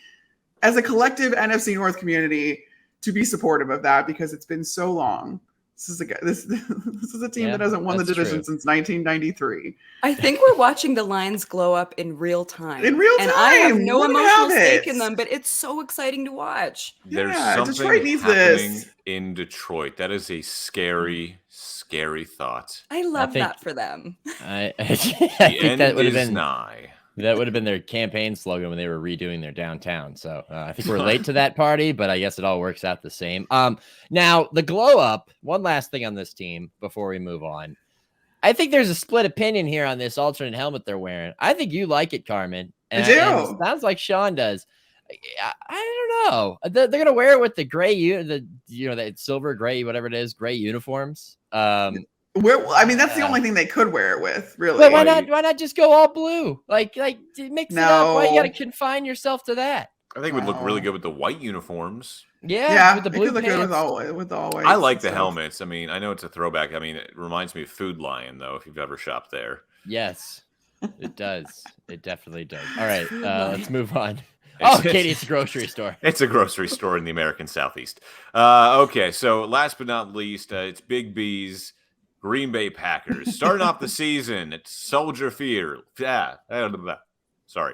as a collective NFC North community, to be supportive of that, because it's been so long. This is a team that hasn't won the division since 1993. I think we're watching the lines glow up in real time. In real time. And I have no emotional stake in them, but it's so exciting to watch. There's something Detroit needs happening in Detroit. That is a scary, scary thought. I love that for them. I think that would have been nigh. That would have been their campaign slogan when they were redoing their downtown. So I think we're late to that party, but I guess it all works out the same. Now, the glow up, one last thing on this team before we move on. I think there's a split opinion here on this alternate helmet they're wearing. I think you like it, Carmen. And I do. And it sounds like Sean does. I don't know. They're going to wear it with the gray, that silver, gray, whatever it is, gray uniforms. That's the only thing they could wear it with, really. But why not just go all blue? Like mix it up. Why you got to confine yourself to that? I think it would look really good with the white uniforms. Yeah, with the blue it could look pants. good with all white. I like the helmets. I mean, I know it's a throwback. I mean, it reminds me of Food Lion, though, if you've ever shopped there. Yes, it does. It definitely does. All right, let's move on. Katie, it's a grocery store. It's a grocery store in the American Southeast. Okay, so last but not least, it's Big B's Green Bay Packers. Starting off the season at Soldier Field. Sorry,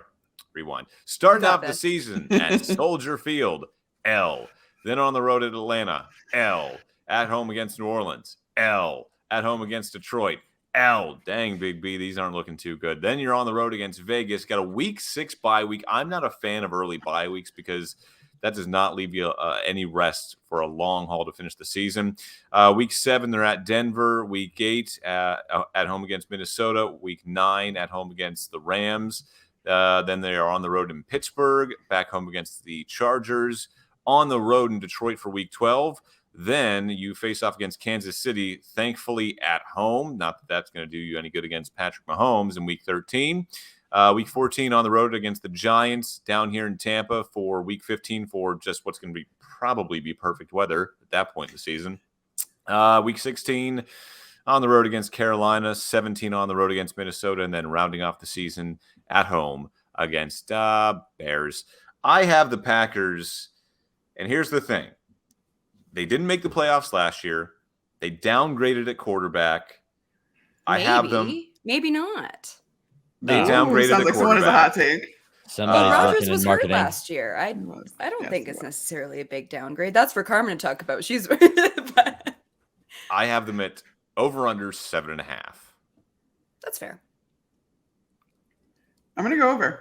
rewind. Starting off the season at Soldier Field, L. Then on the road at Atlanta, L. At home against New Orleans, L. At home against Detroit, L. Dang, Big B, these aren't looking too good. Then you're on the road against Vegas. Got a week 6 bye week. I'm not a fan of early bye weeks because that does not leave you any rest for a long haul to finish the season. Week 7, they're at Denver. Week 8, at home against Minnesota. Week 9, at home against the Rams. Then they are on the road in Pittsburgh, back home against the Chargers, on the road in Detroit for Week 12. Then you face off against Kansas City, thankfully at home. Not that that's going to do you any good against Patrick Mahomes in Week 13. Week 14 on the road against the Giants, down here in Tampa for Week 15 for just what's going to probably be perfect weather at that point in the season. Week 16 on the road against Carolina, 17 on the road against Minnesota, and then rounding off the season at home against Bears. I have the Packers, and here's the thing. They didn't make the playoffs last year. They downgraded at quarterback. I have them. Maybe not. They downgraded sounds at like someone has a hot take. Rodgers was hurt last year. I don't think it's necessarily a big downgrade. That's for Carmen to talk about. She's. But... I have them at over/under 7.5. That's fair. I'm gonna go over.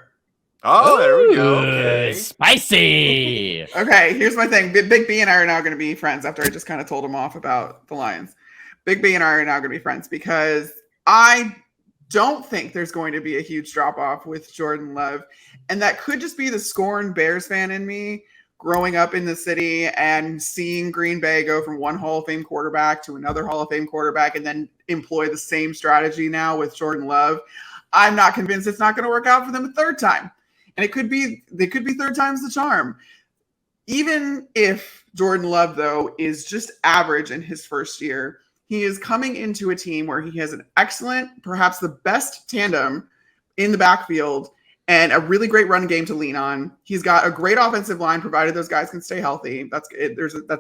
Oh, there we go. Okay. Spicy. Okay, here's my thing. Big B and I are now going to be friends after I just kind of told him off about the Lions. Big B and I are now going to be friends because I don't think there's going to be a huge drop-off with Jordan Love. And that could just be the scorned Bears fan in me growing up in the city and seeing Green Bay go from one Hall of Fame quarterback to another Hall of Fame quarterback and then employ the same strategy now with Jordan Love. I'm not convinced it's not going to work out for them a third time. And they could be third time's the charm. Even if Jordan Love, though, is just average in his first year, he is coming into a team where he has an excellent, perhaps the best tandem in the backfield and a really great run game to lean on. He's got a great offensive line, provided those guys can stay healthy. That's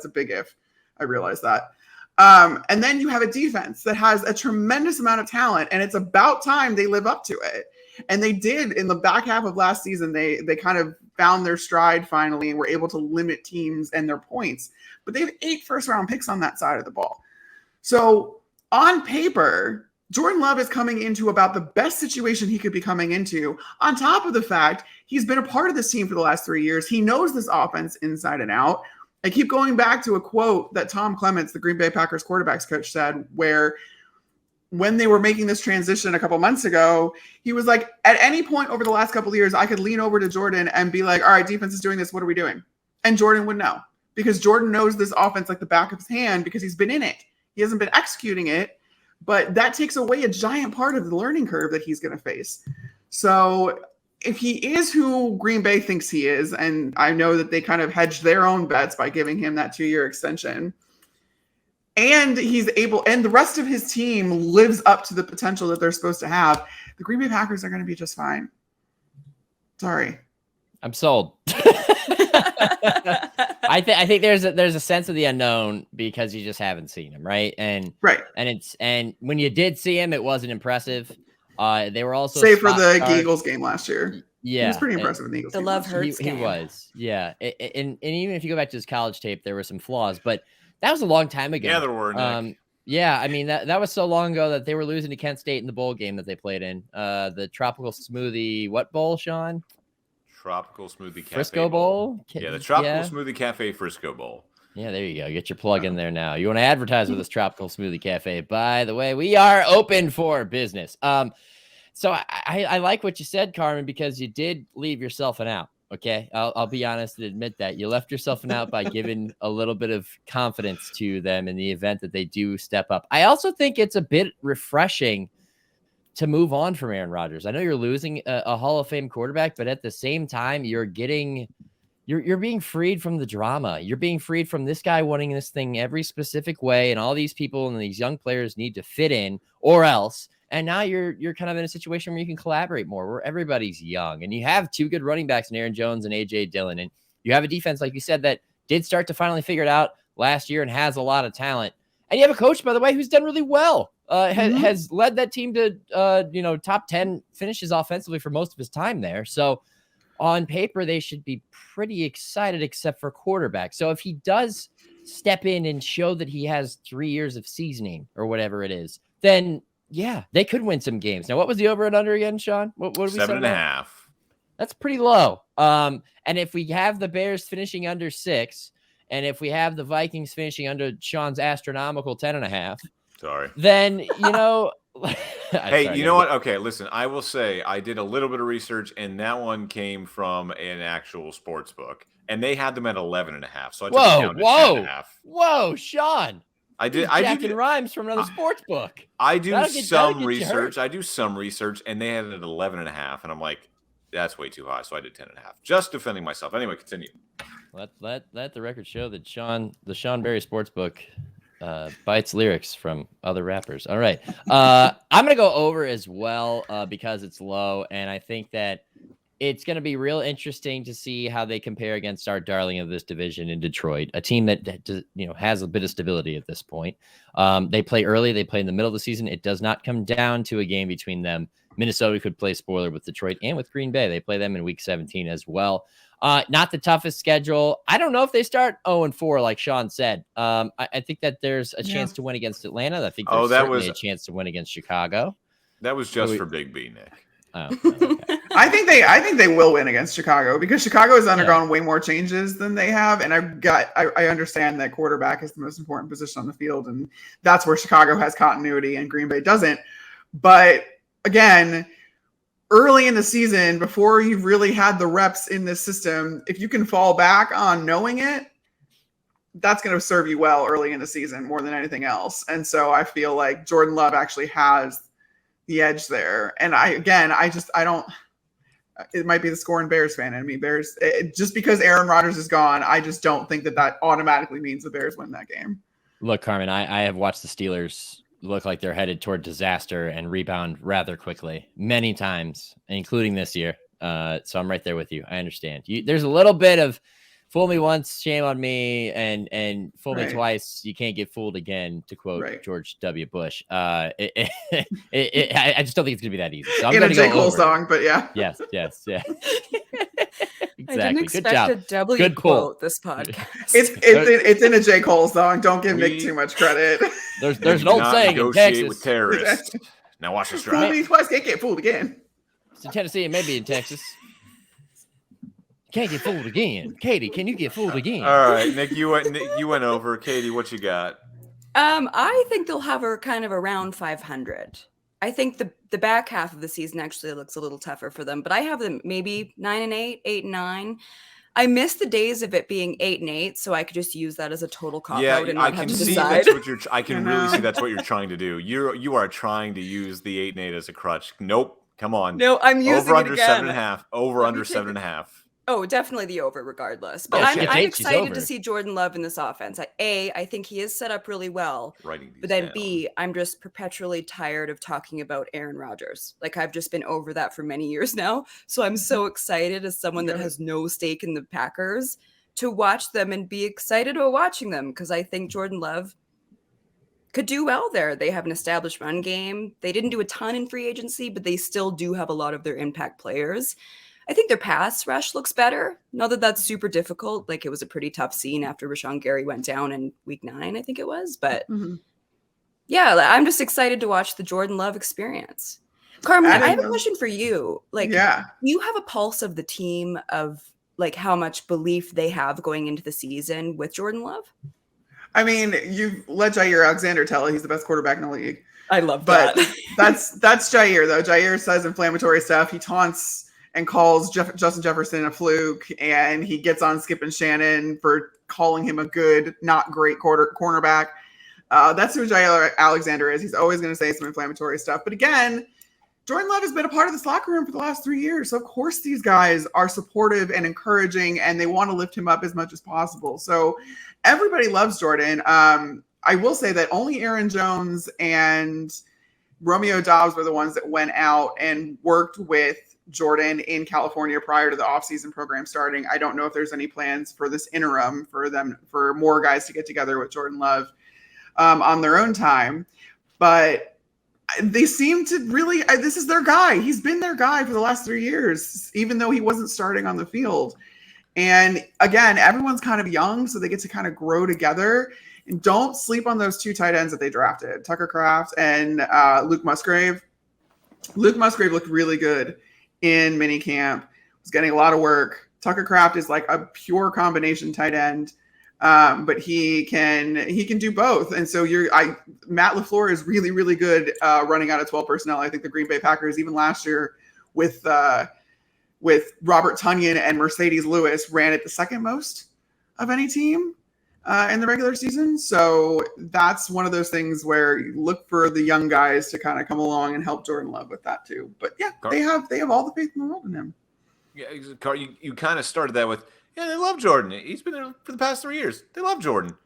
a big if. I realize that. And then you have a defense that has a tremendous amount of talent, and it's about time they live up to it. And they did in the back half of last season. They kind of found their stride finally and were able to limit teams and their points. But they have 8 first-round picks on that side of the ball. So on paper, Jordan Love is coming into about the best situation he could be coming into, on top of the fact he's been a part of this team for the last 3 years. He knows this offense inside and out. I keep going back to a quote that Tom Clements, the Green Bay Packers quarterbacks coach, said, where when they were making this transition a couple months ago, he was like, at any point over the last couple of years, I could lean over to Jordan and be like, all right, defense is doing this. What are we doing? And Jordan would know, because Jordan knows this offense like the back of his hand because he's been in it. He hasn't been executing it, but that takes away a giant part of the learning curve that he's going to face. So if he is who Green Bay thinks he is, and I know that they kind of hedged their own bets by giving him that 2-year extension, and he's able, and the rest of his team lives up to the potential that they're supposed to have, the Green Bay Packers are going to be just fine. Sorry. I'm sold. I think there's a sense of the unknown because you just haven't seen him, right? And when you did see him, it wasn't impressive. They were also save for the Eagles game last year. Yeah, he was pretty impressive in the Eagles. The game love hurts. He was, yeah. And even if you go back to his college tape, there were some flaws, but that was a long time ago. Yeah, there were. Nick. Yeah, I mean that was so long ago that they were losing to Kent State in the bowl game that they played in. The Tropical Smoothie what bowl, Sean? Tropical Smoothie Cafe Frisco Bowl? Yeah, the Tropical Smoothie Cafe Frisco Bowl. Yeah, there you go. Get your plug in there now. You want to advertise with this Tropical Smoothie Cafe? By the way, we are open for business. So I like what you said, Carmen, because you did leave yourself an out. Okay, I'll be honest and admit that you left yourself an out by giving a little bit of confidence to them in the event that they do step up. I also think it's a bit refreshing to move on from Aaron Rodgers. I know you're losing a Hall of Fame quarterback, but at the same time, you're being freed from the drama. You're being freed from this guy wanting this thing every specific way, and all these people and these young players need to fit in or else. And now you're kind of in a situation where you can collaborate more, where everybody's young, and you have two good running backs in Aaron Jones and AJ Dillon, and you have a defense, like you said, that did start to finally figure it out last year and has a lot of talent. And you have a coach, by the way, who's done really well. Has led that team to top 10 finishes offensively for most of his time there. So on paper, they should be pretty excited, except for quarterback. So if he does step in and show that he has 3 years of seasoning or whatever it is, then yeah, they could win some games. Now, what was the over and under again, Sean? What did we say? 7.5. That's pretty low. And if we have the Bears finishing under 6, and if we have the Vikings finishing under Sean's astronomical 10.5, sorry, then hey, you know what? Okay, listen, I will say I did a little bit of research, and that one came from an actual sports book, and they had them at 11.5. So I took it down to 10.5. Whoa, Sean. I did rhymes from another sports book. I do some research, and they had it at 11.5, and I'm like, that's way too high. So I did 10.5. Just defending myself. Anyway, continue. Let the record show that the Sean Berry Sportsbook bites lyrics from other rappers. All right. I'm going to go over as well because it's low, and I think that it's going to be real interesting to see how they compare against our darling of this division in Detroit, a team that has a bit of stability at this point. They play early. They play in the middle of the season. It does not come down to a game between them. Minnesota could play spoiler with Detroit and with Green Bay. They play them in week 17 as well. Not the toughest schedule. I don't know if they start 0-4, like Sean said. I think that there's a chance to win against Atlanta. I think there's certainly a chance to win against Chicago. That was just for Big B, Nick. Oh, okay. I think they will win against Chicago because Chicago has undergone way more changes than they have, and I understand that quarterback is the most important position on the field, and that's where Chicago has continuity and Green Bay doesn't. But again, early in the season, before you've really had the reps in this system, if you can fall back on knowing it, that's going to serve you well early in the season more than anything else. And so I feel like Jordan Love actually has the edge there. And it might be the scoring Bears fan. I mean, just because Aaron Rodgers is gone, I just don't think that automatically means the Bears win that game. Look, Carmen, I have watched the Steelers look like they're headed toward disaster and rebound rather quickly many times, including this year. So I'm right there with you. I understand. There's a little bit of fool me once, shame on me, and fool me twice, you can't get fooled again, to quote George W. Bush. I just don't think it's going to be that easy. So I'm in a J. Cole song, but yeah. Yes. Exactly. I didn't expect a W Good quote this podcast. It's in a J. Cole song. Don't give Nick too much credit. There's an old saying in Texas. With terrorists. Now watch this drive. Fool me twice, can't get fooled again. It's in Tennessee and maybe in Texas. Can't get fooled again. Katie, can you get fooled again? All right, Nick, you went over. Katie, what you got? I think they'll have her kind of around 500. I think the back half of the season actually looks a little tougher for them, but I have them maybe 9-8, 8-9. I miss the days of it being 8-8, so I could just use that as a total cop out and not have to decide. I can really see that's what you're trying to do. You are trying to use the 8-8 as a crutch. Nope. Come on. No, I'm using over it under again. 7.5. Over under 7.5. Oh, definitely the over regardless. But I'm excited to see Jordan Love in this offense. I think he is set up really well. But then B, I'm just perpetually tired of talking about Aaron Rodgers. Like I've just been over that for many years now. So I'm so excited as someone that has no stake in the Packers to watch them and be excited about watching them because I think Jordan Love could do well there. They have an established run game. They didn't do a ton in free agency, but they still do have a lot of their impact players. I think their pass rush looks better. Not that that's super difficult. Like it was a pretty tough scene after Rashawn Gary went down in week 9, I think it was. But yeah, I'm just excited to watch the Jordan Love experience. Carmen, I have a question for you. Like, do you have a pulse of the team of like how much belief they have going into the season with Jordan Love? I mean, you let Jair Alexander tell it. He's the best quarterback in the league. I love that. But that's Jair, though. Jair says inflammatory stuff. He taunts and calls Justin Jefferson a fluke, and he gets on Skip and Shannon for calling him a good, not great cornerback. That's who Jair Alexander is. He's always going to say some inflammatory stuff. But again, Jordan Love has been a part of this locker room for the last 3 years. So, of course, these guys are supportive and encouraging, and they want to lift him up as much as possible. So everybody loves Jordan. I will say that only Aaron Jones and Romeo Doubs were the ones that went out and worked with Jordan in California prior to the offseason program starting. I don't know if there's any plans for this interim for more guys to get together with Jordan Love on their own time. But they seem to really, this is their guy. He's been their guy for the last 3 years, even though he wasn't starting on the field. And again, everyone's kind of young, so they get to kind of grow together. And don't sleep on those 2 tight ends that they drafted, Tucker Kraft and Luke Musgrave. Luke Musgrave looked really good in minicamp, was getting a lot of work. Tucker Kraft is like a pure combination tight end, but he can do both. And so Matt LaFleur is really, really good running out of 12 personnel. I think the Green Bay Packers, even last year with Robert Tonyan and Mercedes Lewis, ran it the second most of any team in the regular season. So that's one of those things where you look for the young guys to kind of come along and help Jordan Love with that too. But yeah, they have all the faith in the world in him. Yeah, you kind of started that with, they love Jordan. He's been there for the past 3 years. They love Jordan.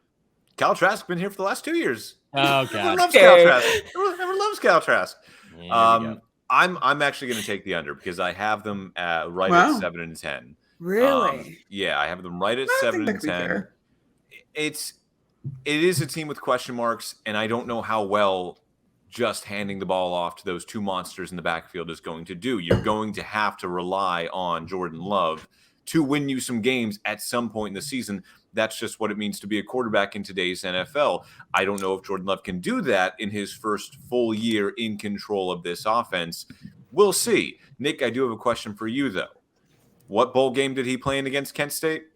Cal Trask's been here for the last 2 years. Oh, God. Everyone loves Cal Trask. Everyone loves Cal Trask. Yeah, I'm actually going to take the under because I have them at 7-10. Really? Yeah, I have them right at 7-10. It is a team with question marks, and I don't know how well just handing the ball off to those 2 monsters in the backfield is going to do. You're going to have to rely on Jordan Love to win you some games at some point in the season. That's just what it means to be a quarterback in today's NFL. I don't know if Jordan Love can do that in his first full year in control of this offense. We'll see. Nick, I do have a question for you, though. What bowl game did he play in against Kent State?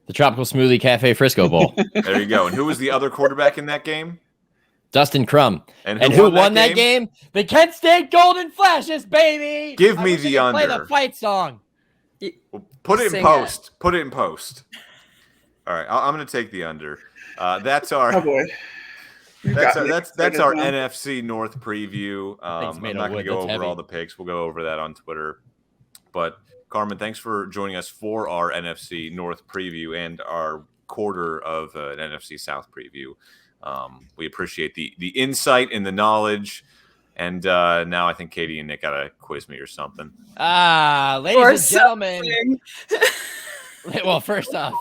The Tropical Smoothie Cafe Frisco Bowl. There you go. And who was the other quarterback in that game? Dustin Crum. And who won that game? The Kent State Golden Flashes, baby. Give me the under. Play the fight song. Put it in post. Put it in post. All right, I'm going to take the under. That's our. Oh boy. That's our NFC North preview. I'm not going to go over all the picks. We'll go over that on Twitter. But Carmen, thanks for joining us for our NFC North preview and our quarter of an NFC South preview. We appreciate the insight and the knowledge. And now I think Katie and Nick got to quiz me or something. Ladies and gentlemen. Well, first off,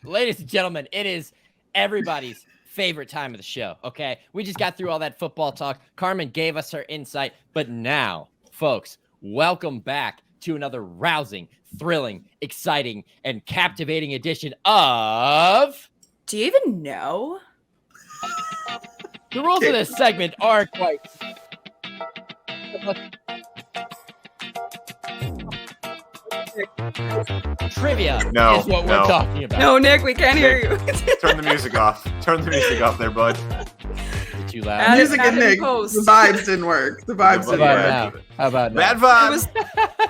ladies and gentlemen, it is everybody's favorite time of the show, okay? We just got through all that football talk. Carmen gave us her insight. But now, folks, welcome back to another rousing, thrilling, exciting, and captivating edition of... Do you even know? The rules of this segment are quite... Trivia No, is what no. we're talking about. No, Nick, we can't hear you. Turn the music off. Turn the music off there, bud. Is it too loud? Add it- Music add and it in Nick. post. The vibes didn't work. The vibes How didn't about work. now? How about now? Bad It vibe. was,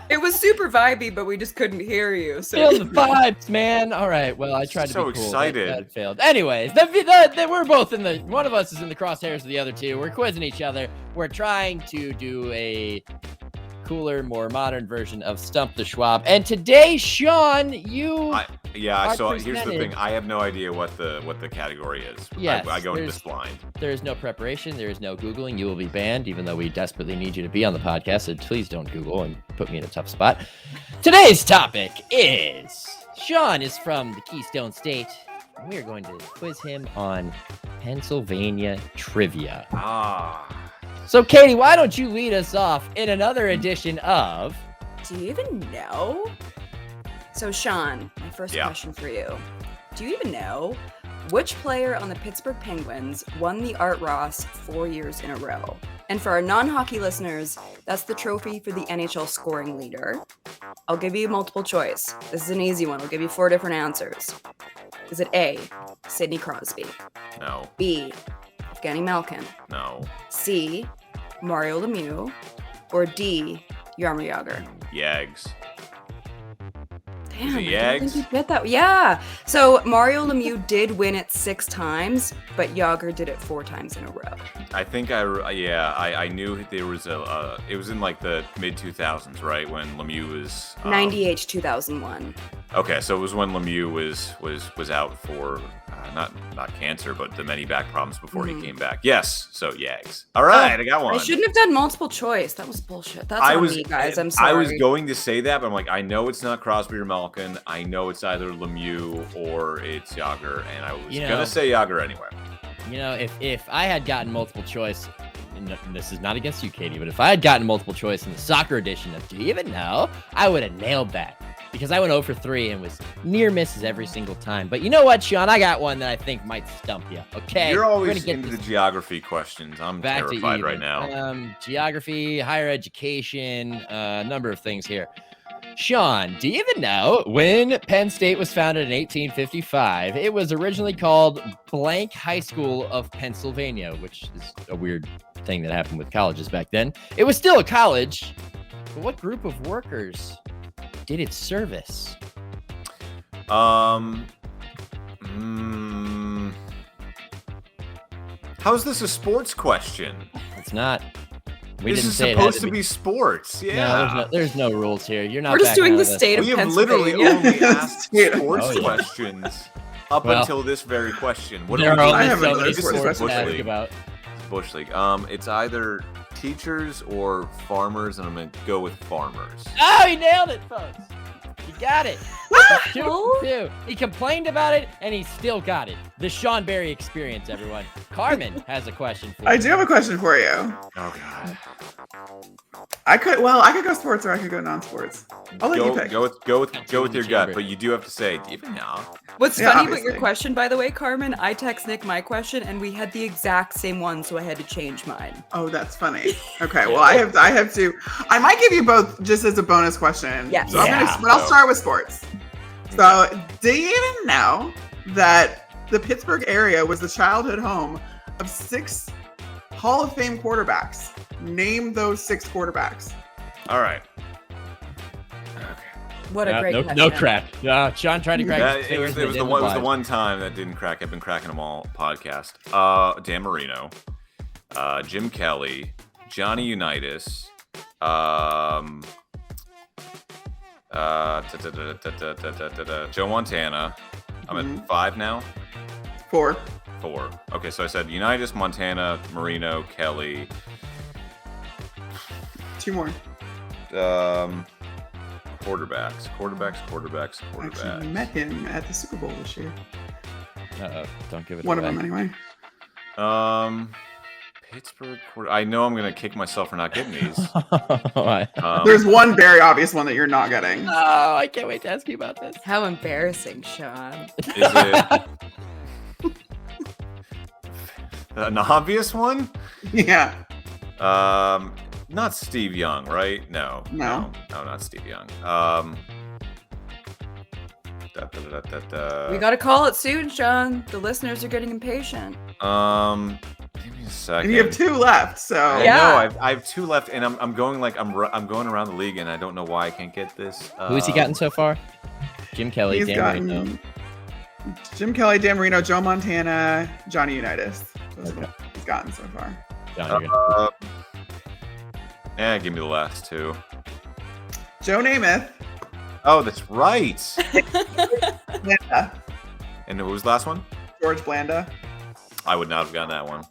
it was super vibey, but we just couldn't hear you. So Feel the vibes, man. All right. Well, I tried to So be cool. excited. That failed. Anyways, we're both in the. One of us is in the crosshairs of the other two. We're quizzing each other. We're trying to do a cooler, more modern version of Stump the Schwab. And today, Sean, you. Yeah, so here's the presented- thing. I have no idea what the category is. Yes, I go into there's- this blind. There is no preparation. There is no Googling. You will be banned, even though we desperately need you to be on the podcast. So please don't Google and put me in a tough spot. Today's topic is Sean is from the Keystone State. And we are going to quiz him on Pennsylvania trivia. Ah. So, Katie, why don't you lead us off in another edition of... do you even know? So, Sean, my first Yeah. question for you. Do you even know which player on the Pittsburgh Penguins won the Art Ross 4 years in a row? And for our non-hockey listeners, that's the trophy for the NHL scoring leader. I'll give you multiple choice. This is an easy one. I'll give you 4 different answers. Is it A, Sidney Crosby, No. B, Evgeny Malkin, No. C, Mario Lemieux, or D, Jaromir Jagr? Yags. Damn, Is it I don't Yags? think you get that. Yeah. So Mario Lemieux did win it 6 times, but Jagr did it 4 times in a row. I think I knew there was it was in like the mid 2000s, right? When Lemieux was 98 to 2001. Okay, so it was when Lemieux was out for not cancer, but the many back problems before he came back. Yes, so Yags. All right, I got one. I shouldn't have done multiple choice. That was bullshit. That's I on was me, guys. I'm sorry. I was going to say that, but I'm like, I know it's not Crosby or Malkin. I know it's either Lemieux or it's Jagr, and I was gonna say Jagr anyway. You know, if I had gotten multiple choice, and this is not against you, Katie, but if I had gotten multiple choice in the soccer edition of Do You Even Know, I would have nailed that. Because I went 0 for 3 and was near misses every single time. But you know what, Sean? I got one that I think might stump you. Okay. You're We're always gonna get into the this geography questions. I'm back to terrified even. right now. Geography, higher education, a number of things here. Sean, do you even know when Penn State was founded in 1855? It was originally called Blank High School of Pennsylvania, which is a weird thing that happened with colleges back then. It was still a college, but what group of workers did it service? How is this a sports question? It's not. This is supposed to be sports. Yeah. No, there's no rules here. You're not. We're just backing doing out the of this. state of We have literally Pennsylvania. only asked Yeah. sports Oh, yeah. questions up Well, until this very question. What There are are we I only have so another many sports sports to question. ask about. Bush League. It's either teachers or farmers, and I'm gonna go with farmers. Oh, he nailed it, folks. He got it. Two hell? for 2. He complained about it, and he still got it. The Sean Berry experience, everyone. Carmen has a question for you. I do have a question for you. Oh God. I could go sports or I could go non-sports. I'll let you pick. Go with your gut, chamber. but you do have to say, do you even know? What's Yeah, funny about your obviously. question, by the way, Carmen, I text Nick my question and we had the exact same one, so I had to change mine. Oh, that's funny. Okay, well, I have to. I might give you both just as a bonus question. Yes. So but I'll start with sports. So, do you even know that the Pittsburgh area was the childhood home of 6 Hall of Fame quarterbacks? Name those 6 quarterbacks. All right. What a great question. no crack. Sean tried to crack his It fingers, was but the didn't one. It was the oblige. one time that didn't crack. I've been cracking them all podcast. Dan Marino, Jim Kelly, Johnny Unitas, Joe Montana. I'm at 5 now. 4. 4. Okay, so I said Unitas, Montana, Marino, Kelly. 2 more. Quarterbacks. Actually, met him at the Super Bowl this year. Uh-oh, don't give it One away. of them, anyway. Pittsburgh. I know I'm gonna kick myself for not getting these. There's one very obvious one that you're not getting. Oh, I can't wait to ask you about this. How embarrassing, Sean. Is it an obvious one? Yeah. Not Steve Young, right? No, not Steve Young. We got to call it soon, Sean. The listeners are getting impatient. Give me a second. And you have 2 left, so I Yeah. know I have 2 left, and I'm going around the league, and I don't know why I can't get this. Who's he gotten so far? Jim Kelly, he's Dan gotten Marino. Jim Kelly, Dan Marino, Joe Montana, Johnny Unitas. Those are what he's gotten so far. Johnny, you're Give me the last 2. Joe Namath. Oh, that's right. Blanda. And who was the last one? George Blanda. I would not have gotten that one.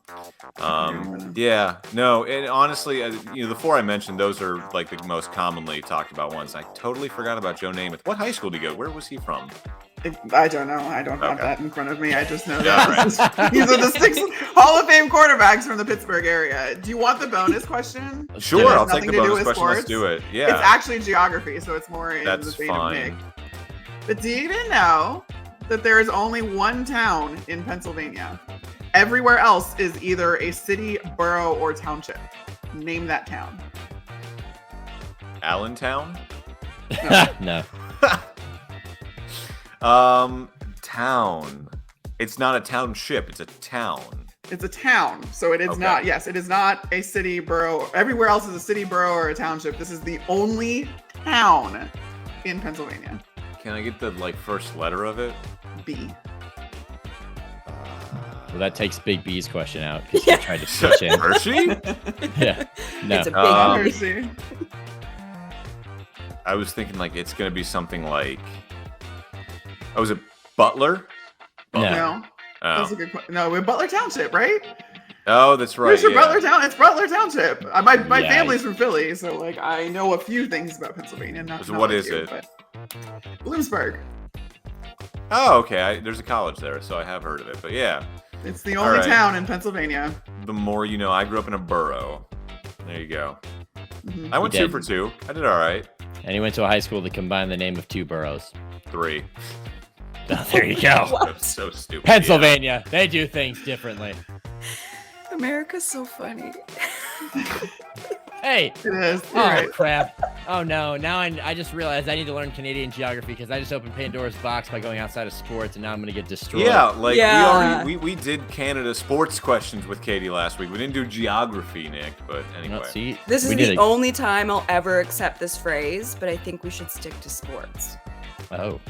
Yeah, no, and honestly, the 4 I mentioned, those are like the most commonly talked about ones. I totally forgot about Joe Namath. What high school did he go? Where was he from? I don't know. I don't have that in front of me. I just know Yeah, that he's one of the 6 Hall of Fame quarterbacks from the Pittsburgh area. Do you want the bonus question? Sure, It has I'll take nothing the to do bonus with question. Let's sports. do it. Yeah. It's actually geography, so it's more in That's the vein fine. of Nick. But do you even know that there is only one town in Pennsylvania? Everywhere else is either a city, borough, or township. Name that town. Allentown? No. Town. It's not a township, it's a town. It's a town, so it is Okay. not. Yes, it is not a city, borough. Everywhere else is a city, borough, or a township. This is the only town in Pennsylvania. Can I get the first letter of it? B. Well, that takes Big B's question out because he tried to switch in. Hershey? Yeah. No. It's a big Mercy. I was thinking it's gonna be something like. Oh, was it Butler? No. No, that's Oh, a good question. No, we're Butler Township, right? oh that's right. Where's your yeah. Butler Town? It's Butler Township. My Yeah. family's from Philly, so I know a few things about Pennsylvania. So what is it? But Bloomsburg. Oh, okay. There's a college there, so I have heard of it. But yeah, It's the only right. town in Pennsylvania. the more you know. I grew up in a borough. There you go. Mhm. I went You 2 did. for 2. I did all right. And he went to a high school that combined the name of 2 boroughs. 3. Oh, there you go. That's so stupid. Pennsylvania, they do things differently. America's so funny. Hey. It is. Oh, You're right. crap. Oh, no. Now I just realized I need to learn Canadian geography because I just opened Pandora's box by going outside of sports, and now I'm going to get destroyed. Yeah, Yeah. we did Canada sports questions with Katie last week. We didn't do geography, Nick, but No, anyway. see, This is we did the it. only time I'll ever accept this phrase, but I think we should stick to sports. Oh,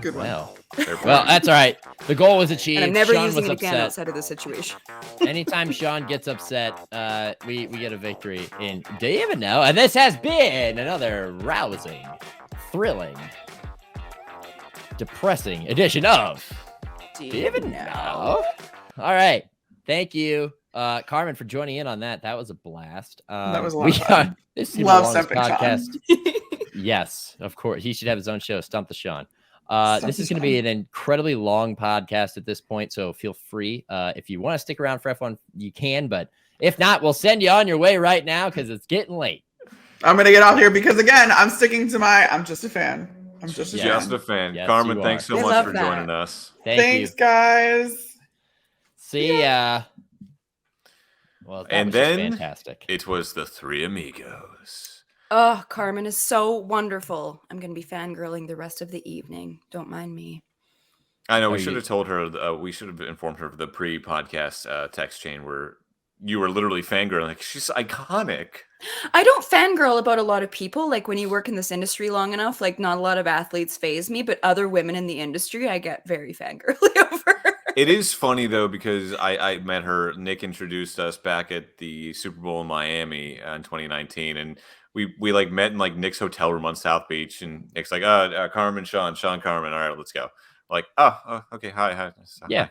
Good one. well. Fair Well, point. that's all right. The goal was achieved. And I'm never Sean using was it again upset. outside of this situation. Anytime Sean gets upset, we get a victory. And do you even know? And this has been another rousing, thrilling, depressing edition of Do Do you even know? All right. Thank you, Carmen, for joining in on that. That was a blast. That was a lot of fun. This is the Love longest Stumping podcast. Yes, of course. He should have his own show, Stump the Sean. This is going to be an incredibly long podcast at this point, so feel free. If you want to stick around for F1, you can, but if not, we'll send you on your way right now because it's getting late. I'm gonna get off here because again, I'm sticking to I'm just a fan. I'm just a Yeah. fan. Just a fan. Yes, Carmen, you thanks are. so We much love for that. joining us. Thanks, You. guys. See ya. Well, that And was just then- fantastic. It was the Three Amigos. Oh, Carmen is so wonderful. I'm going to be fangirling the rest of the evening. Don't mind me. I know Are we should you- have told her. We should have informed her of the pre-podcast text chain where you were literally fangirling. Like, she's iconic. I don't fangirl about a lot of people. Like when you work in this industry long enough, like not a lot of athletes phase me, but other women in the industry, I get very fangirly over. It is funny though because I met her. Nick introduced us back at the Super Bowl in Miami in 2019, and we like met in like Nick's hotel room on South Beach, and Nick's like, Carmen, Sean Carmen. All right, let's go. Like, okay, hi. Yeah.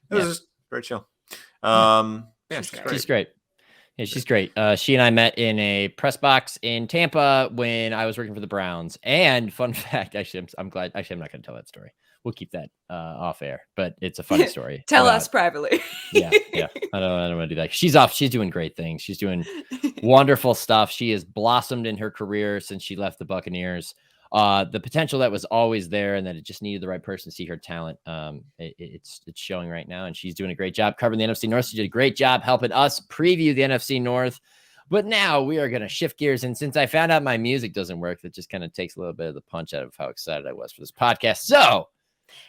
It was just very chill. Yeah, She's she's great. great. She's great. Yeah, she's great. She and I met in a press box in Tampa when I was working for the Browns. And fun fact, actually, I'm glad. Actually, I'm not going to tell that story. We'll keep that off air, but it's a funny story. Tell about- us privately. Yeah. I don't want to do that. She's off. She's doing great things. She's doing wonderful stuff. She has blossomed in her career since she left the Buccaneers. The potential that was always there, and that it just needed the right person to see her talent. It's showing right now, and she's doing a great job covering the NFC North. She did a great job helping us preview the NFC North. But now we are going to shift gears. And since I found out my music doesn't work, that just kind of takes a little bit of the punch out of how excited I was for this podcast. So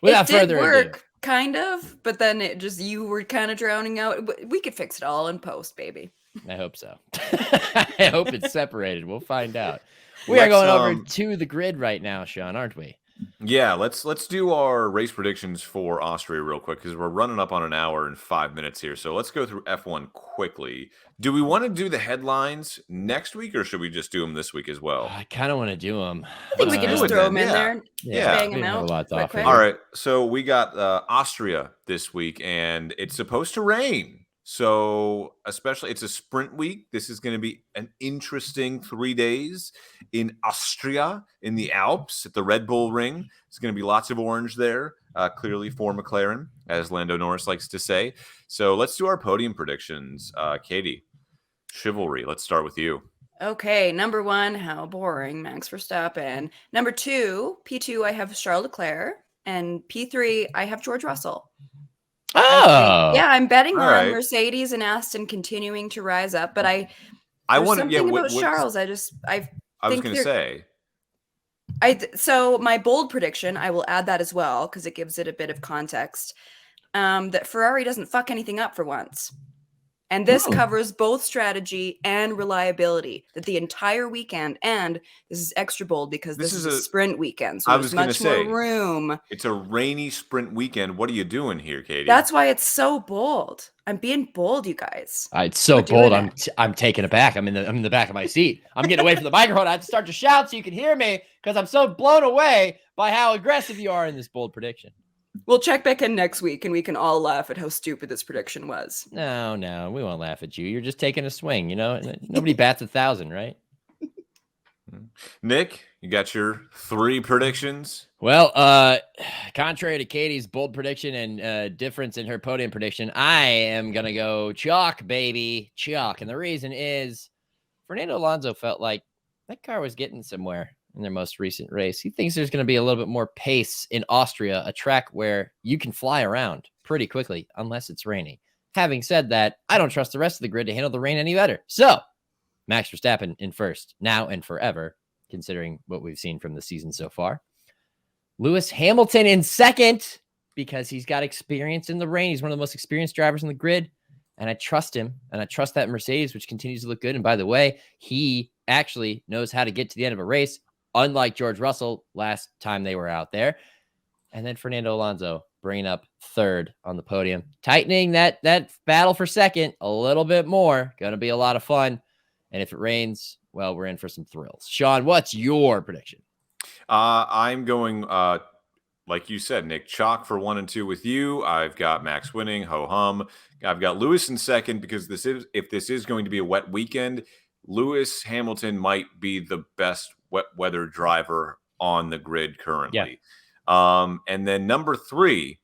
without further ado, kind of, but then you were kind of drowning out. We could fix it all in post, baby. I hope so. I hope it's separated. We'll find out. We are going over to the grid right now, Sean, aren't we? Yeah, let's do our race predictions for Austria real quick because we're running up on an hour and 5 minutes here. So let's go through F1 quickly. Do we want to do the headlines next week or should we just do them this week as well? I kind of want to do them. I think we can just throw them in there. Yeah, bang them out. All right, so we got Austria this week and it's supposed to rain. So especially it's a sprint week. This is going to be an interesting 3 days in Austria in the Alps at the Red Bull Ring. It's going to be lots of orange there, clearly for McLaren, as Lando Norris likes to say. So let's do our podium predictions. Katie, Chivalry, let's start with you. Okay, number 1, how boring, Max Verstappen. Number 2, P2, I have Charles Leclerc. And P3, I have George Russell. Oh, yeah, I'm betting on Mercedes and Aston continuing to rise up, but I want something about Charles. I was going to say. So my bold prediction, I will add that as well because it gives it a bit of context. That Ferrari doesn't fuck anything up for once. And this covers both strategy and reliability that the entire weekend. And this is extra bold because this is a sprint weekend. So there's much more room. It's a rainy sprint weekend. What are you doing here, Katie? That's why it's so bold. I'm being bold, you guys. It's so bold. I'm taken aback. I'm in the back of my seat. I'm getting away from the microphone. I have to start to shout so you can hear me because I'm so blown away by how aggressive you are in this bold prediction. We'll check back in next week and we can all laugh at how stupid this prediction was. No, we won't laugh at you. You're just taking a swing, Nobody bats 1,000, right? Nick, you got your 3 predictions? Well, contrary to Katie's bold prediction and difference in her podium prediction, I am going to go chalk, baby, chalk. And the reason is Fernando Alonso felt like that car was getting somewhere in their most recent race. He thinks there's going to be a little bit more pace in Austria, a track where you can fly around pretty quickly unless it's raining. Having said that, I don't trust the rest of the grid to handle the rain any better. So Max Verstappen in first, now and forever, considering what we've seen from the season so far. Lewis Hamilton in second because he's got experience in the rain. He's one of the most experienced drivers in the grid. And I trust him. And I trust that Mercedes, which continues to look good. And by the way, he actually knows how to get to the end of a race, unlike George Russell last time they were out there. And then Fernando Alonso bringing up third on the podium, tightening that battle for second a little bit more. Going to be a lot of fun. And if it rains, well, we're in for some thrills. Sean, what's your prediction? I'm going, like you said, Nick, chalk for 1 and 2 with you. I've got Max winning, ho-hum. I've got Lewis in second because if this is going to be a wet weekend, Lewis Hamilton might be the best wet weather driver on the grid currently. Yeah. And then number 3,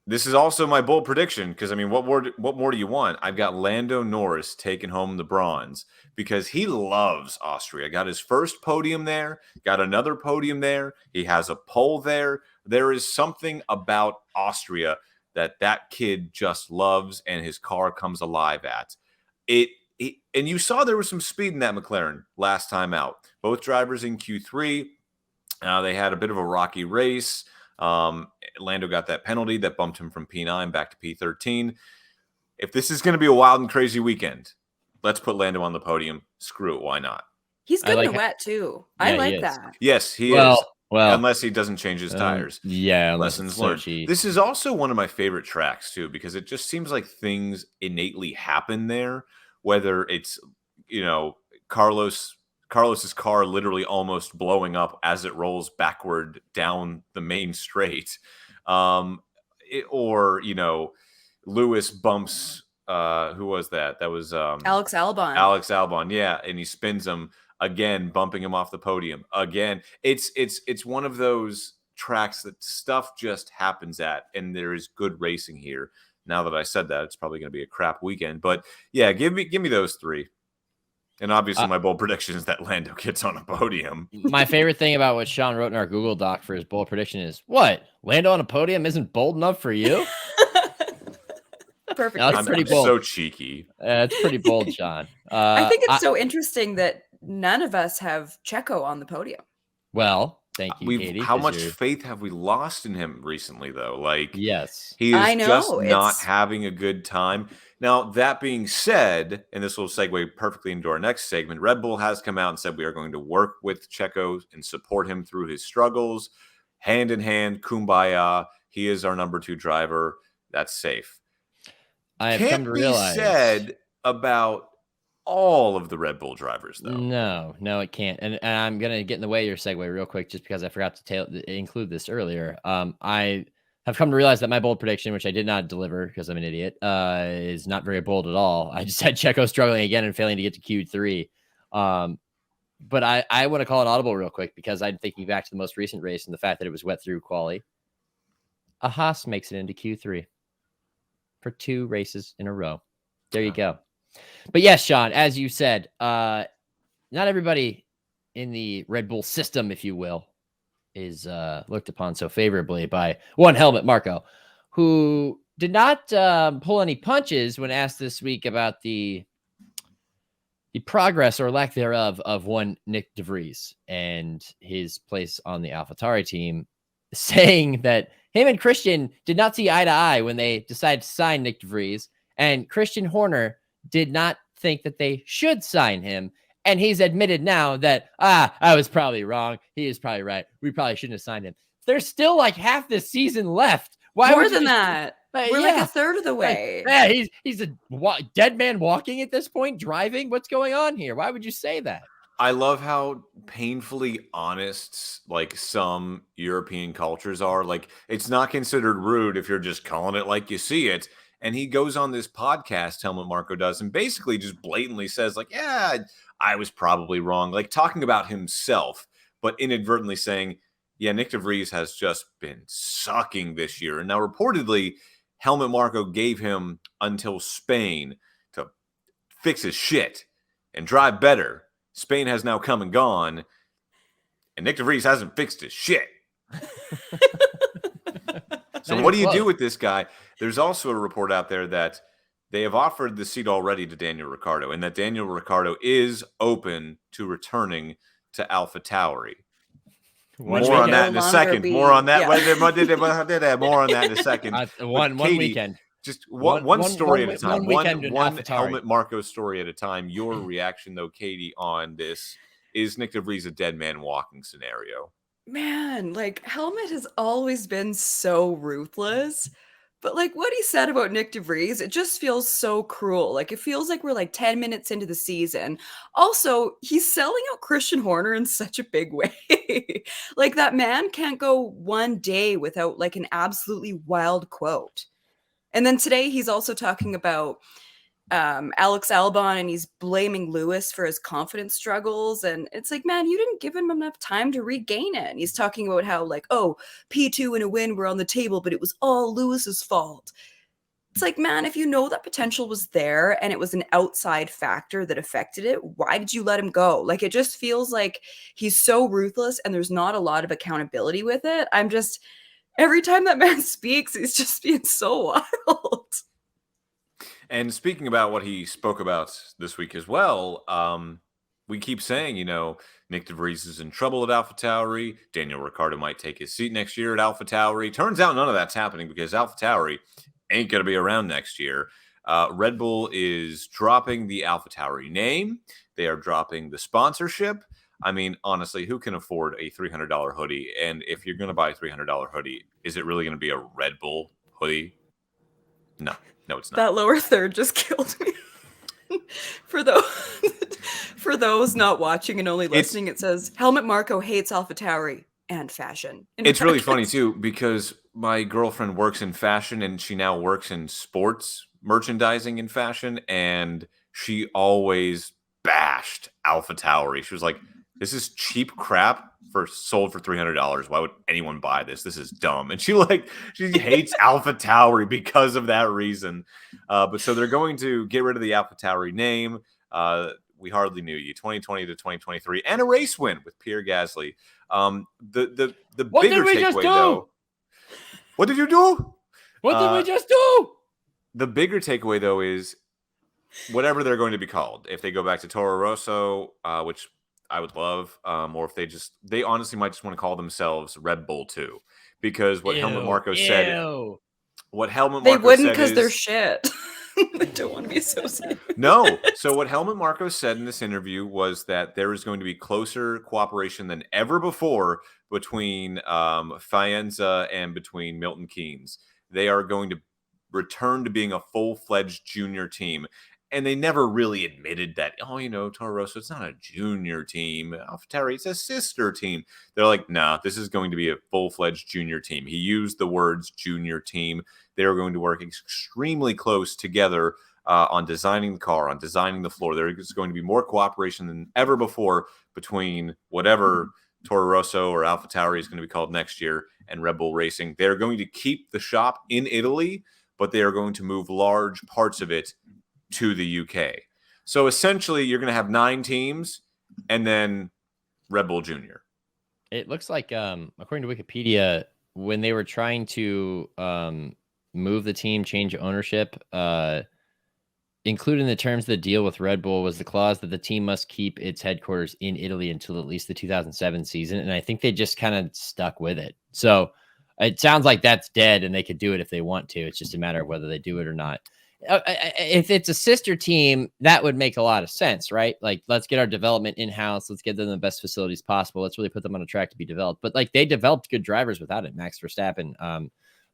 this is also my bold prediction because, what more do you want? I've got Lando Norris taking home the bronze because he loves Austria. Got his first podium there, got another podium there. He has a pole there. There is something about Austria that kid just loves and his car comes alive at. And you saw there was some speed in that McLaren last time out. Both drivers in Q3, they had a bit of a rocky race. Lando got that penalty that bumped him from P9 back to P13. If this is going to be a wild and crazy weekend, let's put Lando on the podium. Screw it. Why not? He's good in the wet, too. I like that. Yes, he is. Well, unless he doesn't change his tires. Yeah, lessons learned. This is also one of my favorite tracks, too, because it just seems like things innately happen there. Whether it's, Carlos's car literally almost blowing up as it rolls backward down the main straight, or Lewis bumps. Who was that? That was Alex Albon. Alex Albon, yeah, and he spins him again, bumping him off the podium again. It's one of those tracks that stuff just happens at, and there is good racing here. Now that I said that, it's probably going to be a crap weekend. But yeah, give me those 3. And obviously, my bold prediction is that Lando gets on a podium. My favorite thing about what Sean wrote in our Google Doc for his bold prediction is, what? Lando on a podium isn't bold enough for you? perfectly. That's I'm pretty bold. so cheeky. It's pretty bold, Sean. I think it's so interesting that none of us have Checo on the podium. Well, thank you, Katie. How much faith have we lost in him recently, though? Like, yes, he I is know, just not it's- having a good time. Now, that being said, and this will segue perfectly into our next segment, Red Bull has come out and said we are going to work with Checo and support him through his struggles, hand in hand, kumbaya. He is our number 2 driver. That's safe. I have come to realize. Can't be said about all of the Red Bull drivers, though. No, it can't. And I'm gonna get in the way of your segue real quick, just because I forgot to include this earlier. I have come to realize that my bold prediction, which I did not deliver because I'm an idiot, is not very bold at all. I just had Checo struggling again and failing to get to Q3. But I want to call it audible real quick because I'm thinking back to the most recent race and the fact that it was wet through quali. A Haas makes it into Q3 for 2 races in a row. There you go. But yes, Sean, as you said, not everybody in the Red Bull system, if you will, is looked upon so favorably by one Helmut Marko, who did not pull any punches when asked this week about the progress or lack thereof of one Nick DeVries and his place on the AlphaTauri team, saying that him and Christian did not see eye to eye when they decided to sign Nick DeVries, and Christian Horner did not think that they should sign him. And he's admitted now that, I was probably wrong. He is probably right. We probably shouldn't have signed him. There's still like half the season left. Why more than that? We're like a third of the way. Yeah, he's a dead man walking at this point, driving. What's going on here? Why would you say that? I love how painfully honest like some European cultures are. Like, it's not considered rude if you're just calling it like you see it. And he goes on this podcast, Helmut Marko does, and basically just blatantly says, like, yeah, I was probably wrong. Like, talking about himself, but inadvertently saying, yeah, Nick DeVries has just been sucking this year. And now reportedly, Helmut Marko gave him until Spain to fix his shit and drive better. Spain has now come and gone, and Nick DeVries hasn't fixed his shit. So what do you do with this guy? There's also a report out there that they have offered the seat already to Daniel Ricciardo, and that Daniel Ricciardo is open to returning to AlphaTauri. More on that in a second. More on that. More on that in a second. One weekend. Just one story at a time. One AlphaTauri. Helmut Marko story at a time. Your reaction, though, Katie, on this. Is Nick DeVries a dead man walking scenario? Man, like Helmut has always been so ruthless. But like what he said about Nick DeVries, it just feels so cruel. Like it feels like we're like 10 minutes into the season. Also, he's selling out Christian Horner in such a big way. Like that man can't go one day without like an absolutely wild quote. And then today he's also talking about Alex Albon, and he's blaming Lewis for his confidence struggles. And it's like, man, you didn't give him enough time to regain it. And he's talking about how like, oh, P2 and a win were on the table, but it was all Lewis's fault. It's like, man, if you know that potential was there and it was an outside factor that affected it, why did you let him go? Like, it just feels like he's so ruthless and there's not a lot of accountability with it. Every time that man speaks, he's just being so wild. And speaking about what he spoke about this week as well, we keep saying, Nick DeVries is in trouble at AlphaTauri. Daniel Ricciardo might take his seat next year at AlphaTauri. Turns out none of that's happening because AlphaTauri ain't going to be around next year. Red Bull is dropping the AlphaTauri name. They are dropping the sponsorship. I mean, honestly, who can afford a $300 hoodie? And if you're going to buy a $300 hoodie, is it really going to be a Red Bull hoodie? No, it's not. That lower third just killed me. For those not watching and only listening, it says Helmut Marko hates AlphaTauri and fashion. It's really funny too because my girlfriend works in fashion and she now works in sports merchandising and fashion, and she always bashed AlphaTauri. She was like, "This is cheap crap sold for $300. Why would anyone buy this? This is dumb." And she hates AlphaTauri because of that reason. But so they're going to get rid of the AlphaTauri name. We hardly knew you. 2020 to 2023, and a race win with Pierre Gasly. The bigger takeaway though. What did you do? What did we just do? The bigger takeaway, though, is whatever they're going to be called. If they go back to Toro Rosso, which I would love, or if they honestly might just want to call themselves Red Bull 2, because what Helmut Marko said. What Helmut They Marko wouldn't said because is, they're shit. They don't want to be associated. No. So what Helmut Marko said in this interview was that there is going to be closer cooperation than ever before between Faenza and between Milton Keynes. They are going to return to being a full-fledged junior team. And they never really admitted that, Toro Rosso, it's not a junior team. AlphaTauri, it's a sister team. They're like, nah, this is going to be a full-fledged junior team. He used the words junior team. They are going to work extremely close together on designing the car, on designing the floor. There is going to be more cooperation than ever before between whatever Toro Rosso or AlphaTauri is going to be called next year and Red Bull Racing. They're going to keep the shop in Italy, but they are going to move large parts of it to the UK. So essentially, you're going to have 9 teams and then Red Bull Junior. It looks like, according to Wikipedia, when they were trying to move the team, change ownership, including the terms of the deal with Red Bull was the clause that the team must keep its headquarters in Italy until at least the 2007 season. And I think they just kind of stuck with it. So it sounds like that's dead and they could do it if they want to. It's just a matter of whether they do it or not. If it's a sister team, that would make a lot of sense, right? Like, let's get our development in-house. Let's get them the best facilities possible. Let's really put them on a track to be developed. But like, they developed good drivers without it. Max Verstappen,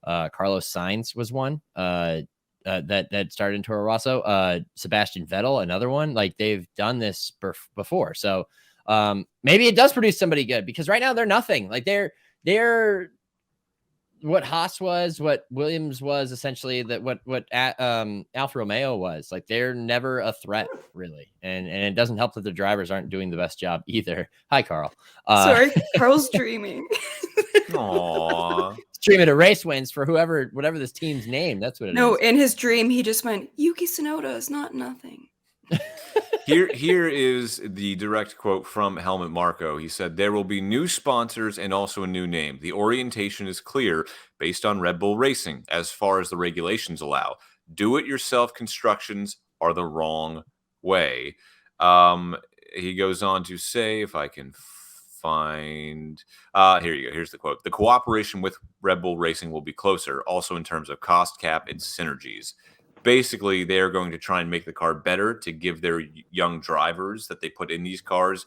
Carlos Sainz was one that started in Toro Rosso. Sebastian Vettel, another one. Like, they've done this before. So maybe it does produce somebody good, because right now they're nothing. Like, they're what Haas was, what Williams was, essentially, that what Alfa Romeo was. Like, they're never a threat, really, and it doesn't help that the drivers aren't doing the best job either. Hi, Carl. Sorry, Carl's dreaming. Aww. Dreaming of race wins for whatever this team's name. That's what it is. No, in his dream, he just went, Yuki Tsunoda is not nothing. Here is the direct quote from Helmut Marko. He said, there will be new sponsors and also a new name. The orientation is clear based on Red Bull Racing as far as the regulations allow. Do-it-yourself constructions are the wrong way. He goes on to say, if I can find... here you go. Here's the quote. The cooperation with Red Bull Racing will be closer, also in terms of cost cap and synergies. Basically, they're going to try and make the car better to give their young drivers that they put in these cars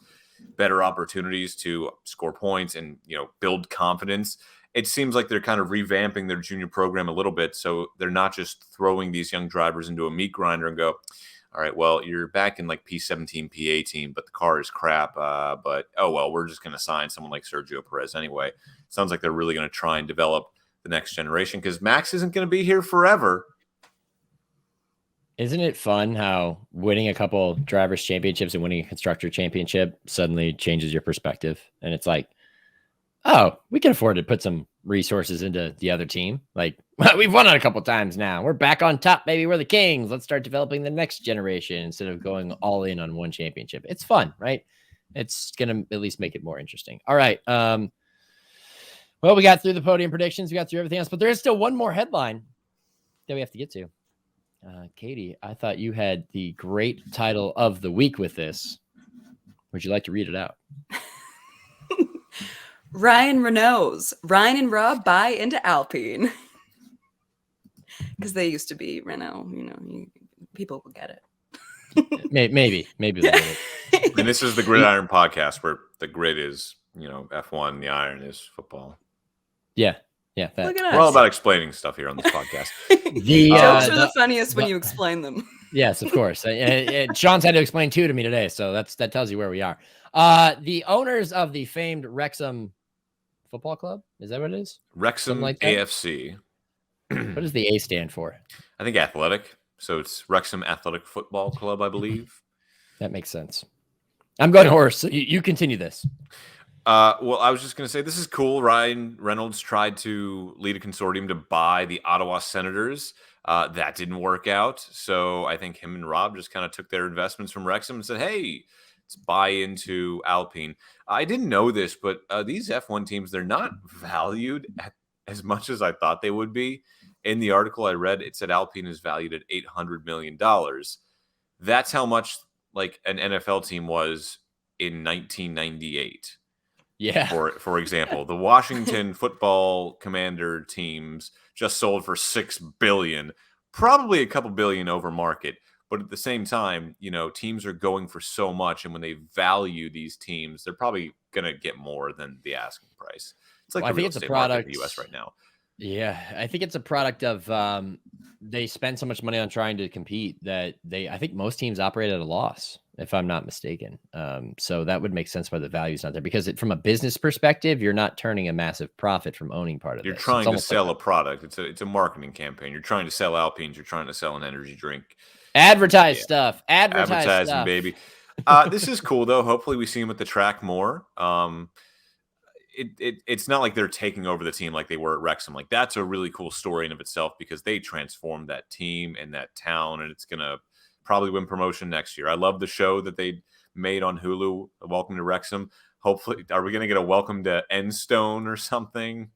better opportunities to score points and, build confidence. It seems like they're kind of revamping their junior program a little bit, so they're not just throwing these young drivers into a meat grinder and go, all right, well, you're back in like P17, P18, but the car is crap. But, oh, well, we're just going to sign someone like Sergio Perez anyway. Sounds like they're really going to try and develop the next generation, because Max isn't going to be here forever. Isn't it fun how winning a couple drivers' championships and winning a constructor championship suddenly changes your perspective? And it's like, oh, we can afford to put some resources into the other team. Like, well, we've won it a couple times now. We're back on top, baby. We're the kings. Let's start developing the next generation instead of going all in on one championship. It's fun, right? It's going to at least make it more interesting. All right. Well, we got through the podium predictions. We got through everything else, but there is still one more headline that we have to get to. Katie, I thought you had the great title of the week with this. Would you like to read it out? Ryan and Rob buy into Alpine. Because they used to be Renault, people will get it. Maybe. And this is the Gridiron podcast, where the grid is, F1, the iron is football. Yeah. Look at us. We're all about explaining stuff here on this podcast. Jokes are the funniest when you explain them. Yes, of course. Sean's had to explain 2 to me today, so that tells you where we are. The owners of the famed Wrexham Football Club, is that what it is? Wrexham like AFC. What does the A stand for? I think athletic. So it's Wrexham Athletic Football Club, I believe. That makes sense. I'm going horse. So you continue this. Well, I was just going to say, this is cool. Ryan Reynolds tried to lead a consortium to buy the Ottawa Senators. That didn't work out. So I think him and Rob just kind of took their investments from Wrexham and said, hey, let's buy into Alpine. I didn't know this, but these F1 teams, they're not valued as much as I thought they would be. in the article I read, it said Alpine is valued at $800 million. That's how much like an NFL team was in 1998. Yeah. For example, the Washington football commander teams just sold for $6 billion, probably a couple billion over market. But at the same time, teams are going for so much, and when they value these teams, they're probably going to get more than the asking price. It's like the real estate market in the U.S. right now. Yeah, I think it's a product of they spend so much money on trying to compete that I think most teams operate at a loss, if I'm not mistaken. So that would make sense why the value's not there, because from a business perspective, you're not turning a massive profit from owning part of it. You're trying to sell a product. It's a marketing campaign. You're trying to sell Alpines. You're trying to sell an energy drink. Advertising, stuff. Baby. This is cool though. Hopefully we see him at the track more. It's not like they're taking over the team like they were at Wrexham. Like, that's a really cool story in of itself, because they transformed that team and that town, and it's gonna probably win promotion next year. I love the show that they made on Hulu, Welcome to Wrexham. Hopefully, are we gonna get a Welcome to Enstone or something?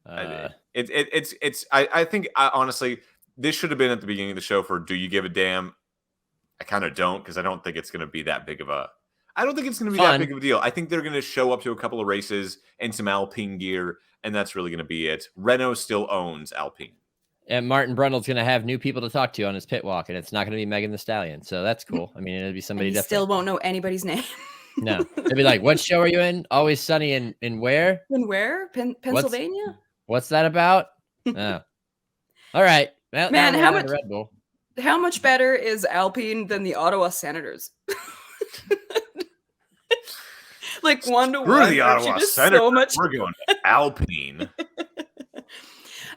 I think honestly, this should have been at the beginning of the show for Do You Give a Damn? I kind of don't, because I don't think it's going to be that big of a that big of a deal. I think they're going to show up to a couple of races and some Alpine gear, and that's really going to be it. Renault still owns Alpine. And Martin Brundle's going to have new people to talk to on his pit walk, and it's not going to be Megan Thee Stallion. So that's cool. I mean, it'll be somebody different. Still won't know anybody's name. No. They'll be like, what show are you in? Always Sunny in where? In where? Pennsylvania? What's that about? Oh. All right. Well, man, how much better is Alpine than the Ottawa Senators? Like 1-1. Screw the Ottawa Senators. So much... We're going Alpine.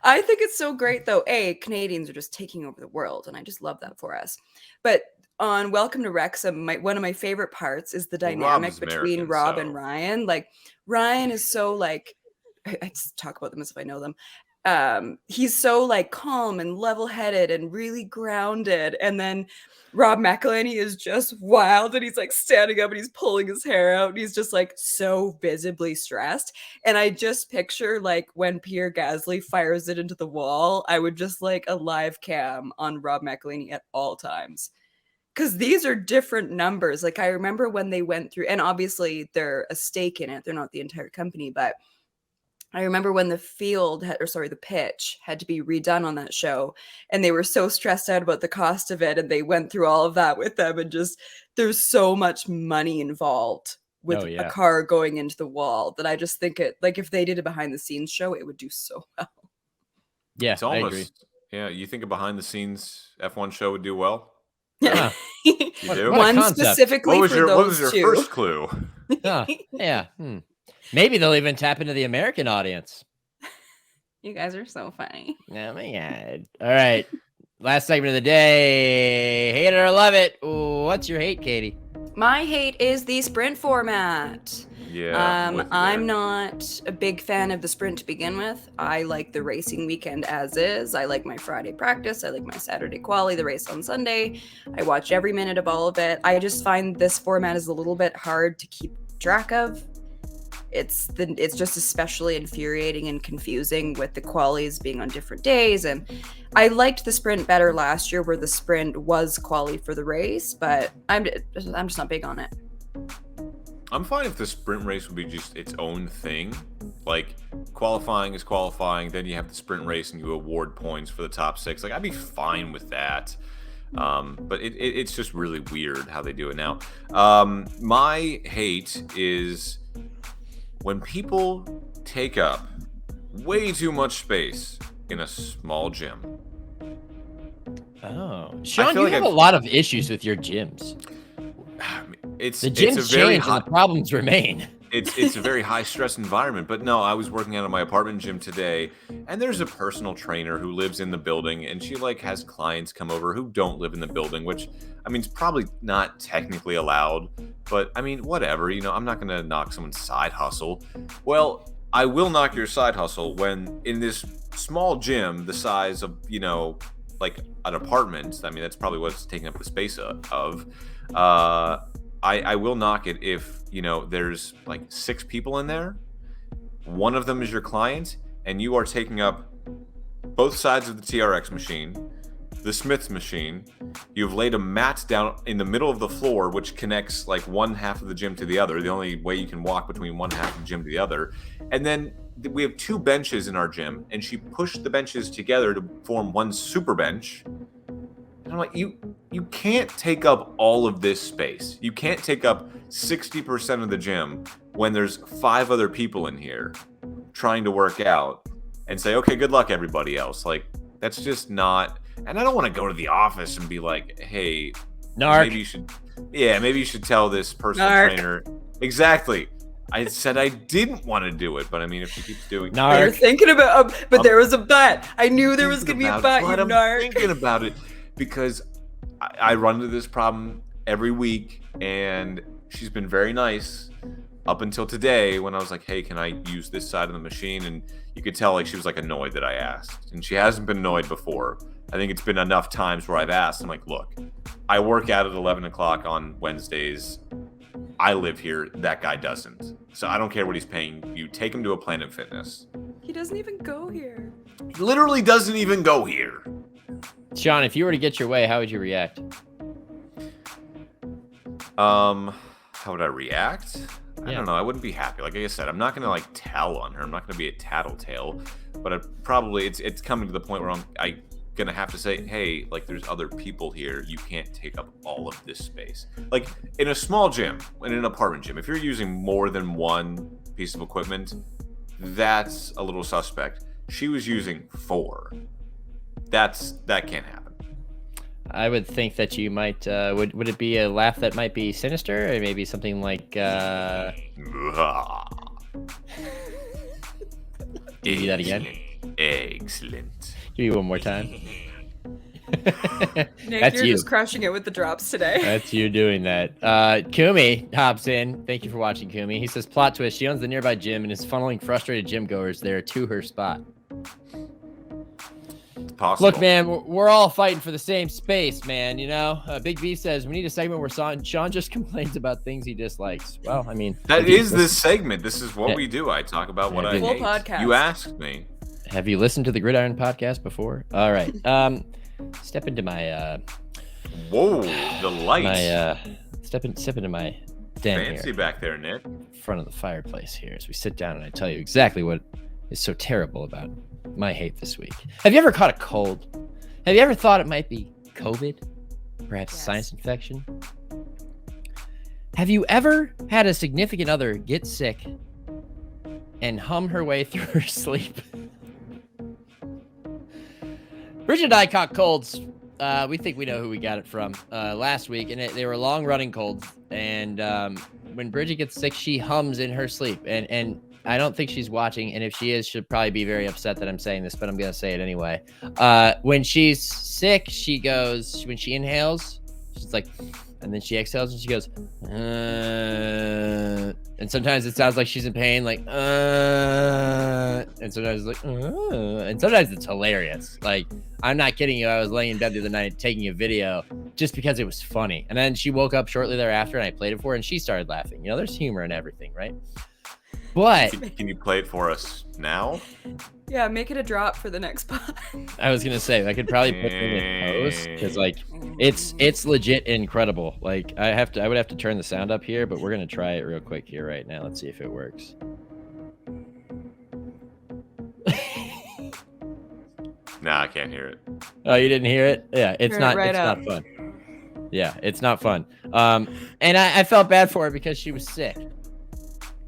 I think it's so great, though. Canadians are just taking over the world, and I just love that for us. But on Welcome to Wrexham, one of my favorite parts is the dynamic between Rob and Ryan. Like, Ryan is so like, I just talk about them as if I know them. He's so like calm and level-headed and really grounded, and then Rob McElhenney is just wild, and he's like standing up and he's pulling his hair out, and he's just like so visibly stressed. And I just picture like when Pierre Gasly fires it into the wall, I would just like a live cam on Rob McElhenney at all times, because these are different numbers. Like, I remember when they went through, and obviously they're a stake in it, they're not the entire company, but I remember when the pitch had to be redone on that show, and they were so stressed out about the cost of it, and they went through all of that with them, and just there's so much money involved with a car going into the wall that I just think if they did a behind the scenes show, it would do so well. Yeah, it's almost, I agree. Yeah, you think a behind the scenes F1 show would do well? Yeah. You do? One specifically what was your first clue? Yeah. Maybe they'll even tap into the American audience. You guys are so funny. Oh my God. All right. Last segment of the day. Hate it or love it. What's your hate, Katie? My hate is the sprint format. Yeah. I'm not a big fan of the sprint to begin with. I like the racing weekend as is. I like my Friday practice. I like my Saturday quali, the race on Sunday. I watch every minute of all of it. I just find this format is a little bit hard to keep track of. It's just especially infuriating and confusing with the qualies being on different days. And I liked the sprint better last year, where the sprint was quali for the race, but I'm just not big on it. I'm fine if the sprint race would be just its own thing. Like, qualifying is qualifying, then you have the sprint race and you award points for the top 6. Like, I'd be fine with that. But it's just really weird how they do it now. My hate is when people take up way too much space in a small gym. Oh, Sean, you have a lot of issues with your gyms. The gyms change and the problems remain. It's a very high stress environment. But no, I was working out at my apartment gym today, and there's a personal trainer who lives in the building, and she like has clients come over who don't live in the building, which I mean, it's probably not technically allowed, but I mean, whatever, I'm not going to knock someone's side hustle. Well, I will knock your side hustle when in this small gym, the size of, like an apartment, I mean, that's probably what's taking up the space of, I will knock it if, there's like 6 people in there, one of them is your client, and you are taking up both sides of the TRX machine, the Smith's machine. You've laid a mat down in the middle of the floor, which connects like one half of the gym to the other. The only way you can walk between one half of the gym to the other. And then we have 2 benches in our gym, and she pushed the benches together to form one super bench. And I'm like, you can't take up all of this space. You can't take up 60% of the gym when there's 5 other people in here trying to work out and say, okay, good luck, everybody else. Like, that's just not. And I don't want to go to the office and be like, hey, Narc. maybe you should tell this personal trainer. Exactly. I said I didn't want to do it, but I mean, if she keeps doing it. You're thinking about, but there was a but. I knew there was going to be a but, you I'm narc. thinking about it because I run into this problem every week, and she's been very nice up until today when I was like, hey, can I use this side of the machine? And you could tell like she was like annoyed that I asked, and she hasn't been annoyed before. I think it's been enough times where I've asked. I'm like, look, I work out at 11 o'clock on Wednesdays. I live here. That guy doesn't. So I don't care what he's paying you. Take him to a Planet Fitness. He doesn't even go here. He literally doesn't even go here. Sean, if you were to get your way, how would you react? How would I react? I Yeah. don't know. I wouldn't be happy. Like I said, I'm not gonna like tell on her. I'm not gonna be a tattletale. But it's coming to the point where I gonna have to say, hey, like there's other people here. You can't take up all of this space. Like in a small gym, in an apartment gym, if you're using more than one piece of equipment, that's a little suspect. She was using 4. That can't happen. I would think that you might. Would it be a laugh that might be sinister, or maybe something like? Do that again. Excellent. Give you one more time. Nick, That's you're you. just crushing it with the drops today. That's you doing that. Kumi hops in. Thank you for watching, Kumi. He says, plot twist. She owns the nearby gym and is funneling frustrated gym goers there to her spot. Possible. Look, man, we're all fighting for the same space, man. You know, Big B says we need a segment where Sean just complains about things he dislikes. Well, I mean, that is this segment. This is what we do. I talk about what I Full hate. podcast. You asked me. Have you listened to the Gridiron podcast before? All right. Step into my Whoa, the lights. step into my den Fancy here, back there, Nick. in front of the fireplace here, as we sit down and I tell you exactly what is so terrible about my hate this week. Have you ever caught a cold? Have you ever thought it might be COVID? Perhaps a sinus infection? Have you ever had a significant other get sick and hum her way through her sleep? Bridget and I caught colds. We think we know who we got it from last week, and they were long-running colds. And when Bridget gets sick, she hums in her sleep. And I don't think she's watching, and if she is, she'll probably be very upset that I'm saying this, but I'm going to say it anyway. When she's sick, she goes, when she inhales, she's like, and then she exhales and she goes, and sometimes it sounds like she's in pain, like, and sometimes it's like, and sometimes it's hilarious. Like, I'm not kidding you. I was laying in bed the other night taking a video just because it was funny. And then she woke up shortly thereafter and I played it for her and she started laughing. You know, there's humor in everything, right? But Can you play it for us now? Yeah, make it a drop for the next pod. I was gonna say I could probably put it in post because like it's legit incredible. Like I would have to turn the sound up here, but we're gonna try it real quick here right now. Let's see if it works. Nah, I can't hear it. Oh, you didn't hear it? Yeah, it's Turn not. it right It's up. not fun. Yeah, it's not fun. And I felt bad for her because she was sick,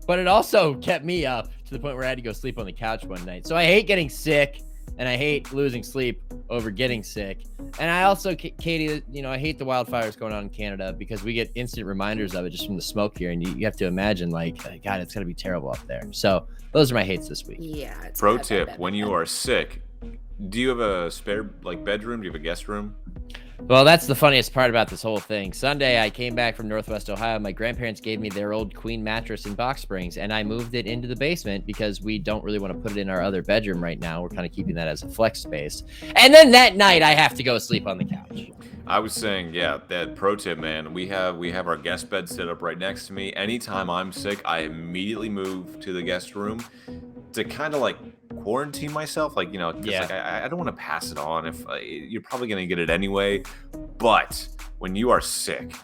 but it also kept me up to the point where I had to go sleep on the couch one night. So I hate getting sick, and I hate losing sleep over getting sick. And I also, Katie, you know, I hate the wildfires going on in Canada because we get instant reminders of it just from the smoke here, and you have to imagine, like, God, it's gonna be terrible up there. So those are my hates this week. Yeah. It's Pro bad, tip: bad, when bad. you are sick, do you have a spare like bedroom? Do you have a guest room? Well, that's the funniest part about this whole thing. Sunday, I came back from Northwest Ohio. My grandparents gave me their old queen mattress in Box Springs, and I moved it into the basement because we don't really want to put it in our other bedroom right now. We're kind of keeping that as a flex space. And then that night, I have to go sleep on the couch. I was saying, yeah, that pro tip, man. We have our guest bed set up right next to me. Anytime I'm sick, I immediately move to the guest room to kind of like quarantine myself, like, you know, 'cause, Yeah. like, I don't want to pass it on if you're probably going to get it anyway. But when you are sick,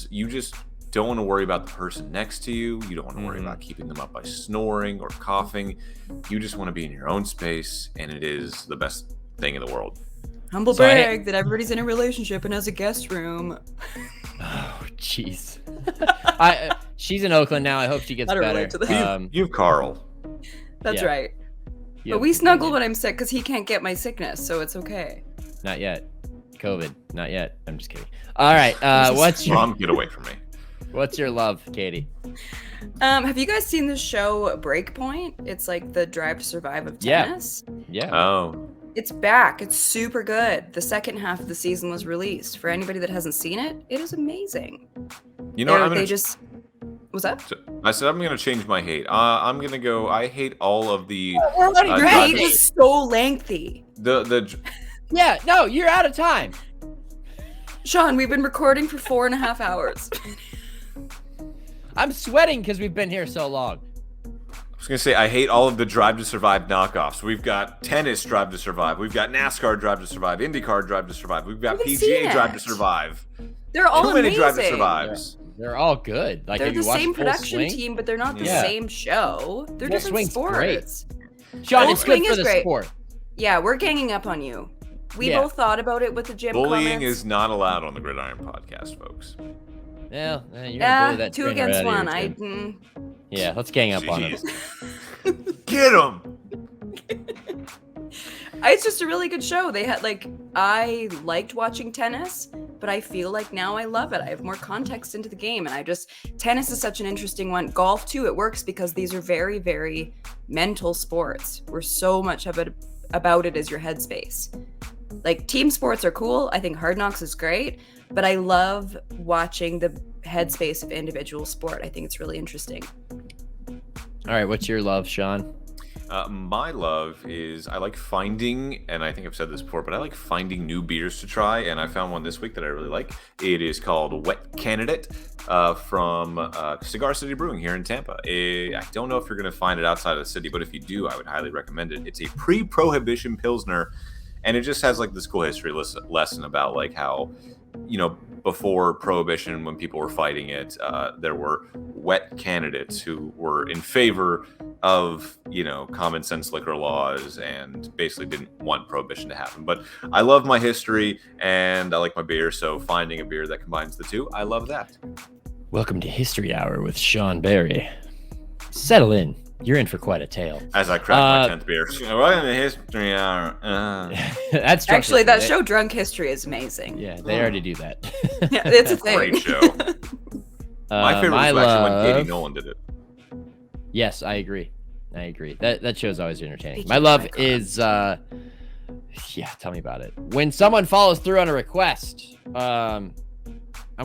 you just don't want to worry about the person next to you. You don't want to worry about keeping them up by snoring or coughing. You just want to be in your own space, and it is the best thing in the world. Humble brag that everybody's in a relationship and has a guest room. Oh, jeez. She's in Oakland now. I hope she gets better. You have Carl. That's right. But we snuggle when I'm sick because he can't get my sickness, so it's okay. Not yet. COVID. Not yet. I'm just kidding. All right. Mom, get away from me. What's your love, Katie? Have you guys seen the show Breakpoint? It's like the Drive to Survive of tennis. Yeah. Oh. It's back. It's super good. The second half of the season was released. For anybody that hasn't seen it, it is amazing. You know, What's that? I said I'm going to change my hate. I'm going to go. I hate all of the. Your hate was so lengthy. Yeah. No, you're out of time. Sean, we've been recording for 4.5 hours. I'm sweating because we've been here so long. I was going to say, I hate all of the Drive to Survive knockoffs. We've got tennis Drive to Survive. We've got NASCAR Drive to Survive. IndyCar Drive to Survive. We've got PGA Drive to Survive. They're all Too many amazing. Drive to Survives. They're all good. Like, they're the same production team, but they're not the same show. They're different sports. Great. Sean, it's good for the sport. Yeah, we're ganging up on you. We both thought about it with the gym Bullying is not allowed on the Gridiron Podcast, folks. Well, you're gonna bully that 2 against 1. Yeah, let's gang up on him. Get him! It's just a really good show. They had I liked watching tennis, but I feel like now I love it. I have more context into the game, and tennis is such an interesting one. Golf too, it works because these are very, very mental sports, where so much of it about it is your headspace. Like, team sports are cool. I think Hard Knocks is great, but I love watching the headspace of individual sport. I think it's really interesting. All right, what's your love, Sean? My love is I like finding, and I think I've said this before, but I like finding new beers to try, and I found one this week that I really like. It is called Wet Candidate from Cigar City Brewing here in Tampa. I don't know if you're going to find it outside of the city, but if you do, I would highly recommend it. It's a pre-prohibition Pilsner, and it just has like this cool history lesson about like how, you know, before Prohibition, when people were fighting it, there were wet candidates who were in favor of, you know, common sense liquor laws and basically didn't want Prohibition to happen. But I love my history and I like my beer, so finding a beer that combines the two, I love that. Welcome to History Hour with Sean Barry. Settle in. You're in for quite a tale. As I crack my 10th beer. Welcome to History Hour. That's actually that show, Drunk History, is amazing. Yeah, they already do that. Yeah, it's a thing. Great show. My favorite was actually when Katie Nolan did it. Yes, I agree. That show's always entertaining. My love is tell me about it. When someone follows through on a request, I'm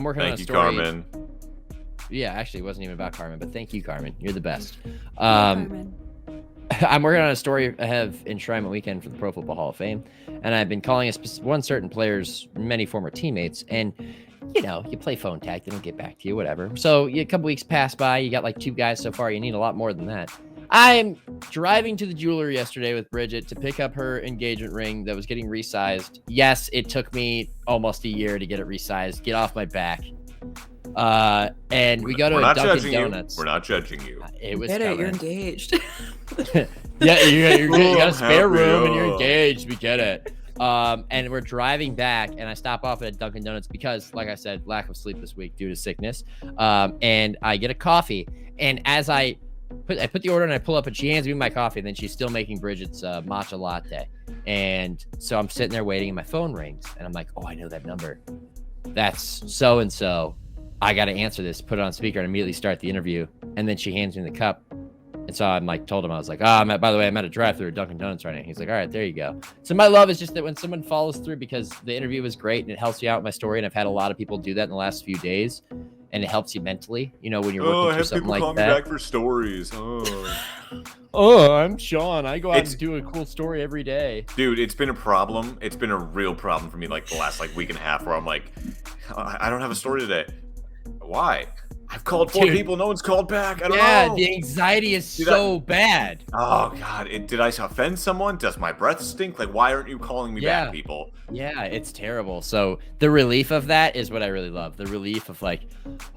working on a story. Thank you, Carmen. Yeah, actually, it wasn't even about Carmen, but thank you, Carmen. You're the best. Carmen. I'm working on a story I have Enshrinement Weekend for the Pro Football Hall of Fame, and I've been calling one certain player's many former teammates, and you know, you play phone tag, they don't get back to you, whatever. So a couple weeks pass by, you got like 2 guys so far, you need a lot more than that. I'm driving to the jeweler yesterday with Bridget to pick up her engagement ring that was getting resized. Yes, it took me almost a year to get it resized. Get off my back. And we go to a Dunkin' Donuts. We're not judging you. It was you're engaged. Yeah, you got a spare room and you're engaged. We get it. And we're driving back, and I stop off at a Dunkin' Donuts because, like I said, lack of sleep this week due to sickness. And I get a coffee, and as I put the order and I pull up, and she hands me my coffee, and then she's still making Bridget's matcha latte. And so I'm sitting there waiting, and my phone rings, and I'm like, oh, I know that number. That's so and so. I got to answer this, put it on speaker, and immediately start the interview. And then she hands me the cup. And so I'm like, told him, I was like, by the way, I'm at a drive-thru at Dunkin' Donuts right now. He's like, all right, there you go. So my love is just that when someone follows through, because the interview was great and it helps you out with my story. And I've had a lot of people do that in the last few days, and it helps you mentally, you know, when you're working through something like that. I have people call me back for stories. I'm Sean. I go out and do a cool story every day. Dude, it's been a problem. It's been a real problem for me like the last week and a half where I'm like, I don't have a story today. Why? I've called 4 people. No one's called back. I don't know. Yeah, the anxiety is so bad. Oh, God. Did I offend someone? Does my breath stink? Like, why aren't you calling me back, people? Yeah, it's terrible. So the relief of that is what I really love. The relief of like,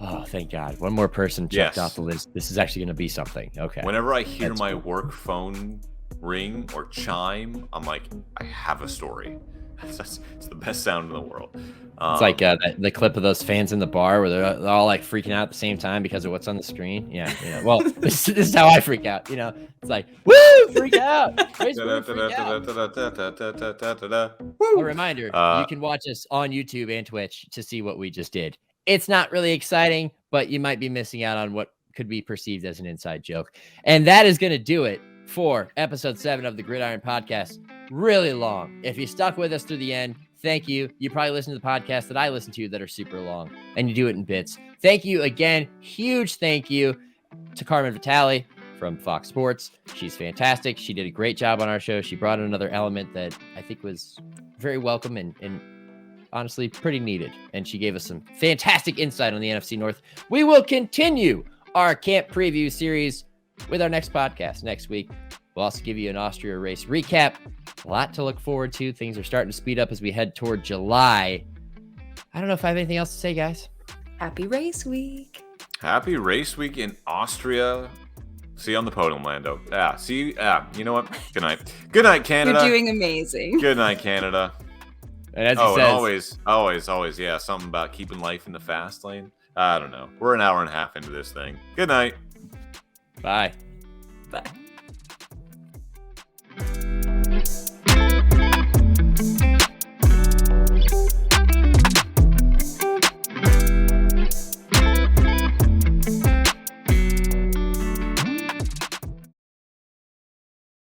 oh, thank God. One more person checked off the list. This is actually going to be something. Okay. Whenever I hear my work phone ring or chime, I'm like, I have a story. It's the best sound in the world. It's like the clip of those fans in the bar where they're all like freaking out at the same time because of what's on the screen. Yeah. Well, this is how I freak out. It's like, woo, freak out. Freak out. A reminder, you can watch us on YouTube and Twitch to see what we just did. It's not really exciting, but you might be missing out on what could be perceived as an inside joke. And that is going to do it for episode 7 of the Gridiron Podcast. Really long. If you stuck with us through the end, thank you. You probably listen to the podcast that I listen to that are super long, and you do it in bits. Thank you again. Huge thank you to Carmen Vitali from Fox Sports. She's fantastic. She did a great job on our show. She brought in another element that I think was very welcome and honestly pretty needed. And she gave us some fantastic insight on the NFC North. We will continue our camp preview series with our next podcast next week. We'll also give you an Austria race recap. A lot to look forward to. Things are starting to speed up as we head toward July. I don't know if I have anything else to say, guys. Happy race week. Happy race week in Austria. See you on the podium, Lando. See. You know what? Good night. Good night, Canada. You're doing amazing. Good night, Canada. And as he says, and always, yeah, something about keeping life in the fast lane. I don't know. We're an hour and a half into this thing. Good night. Bye. Bye.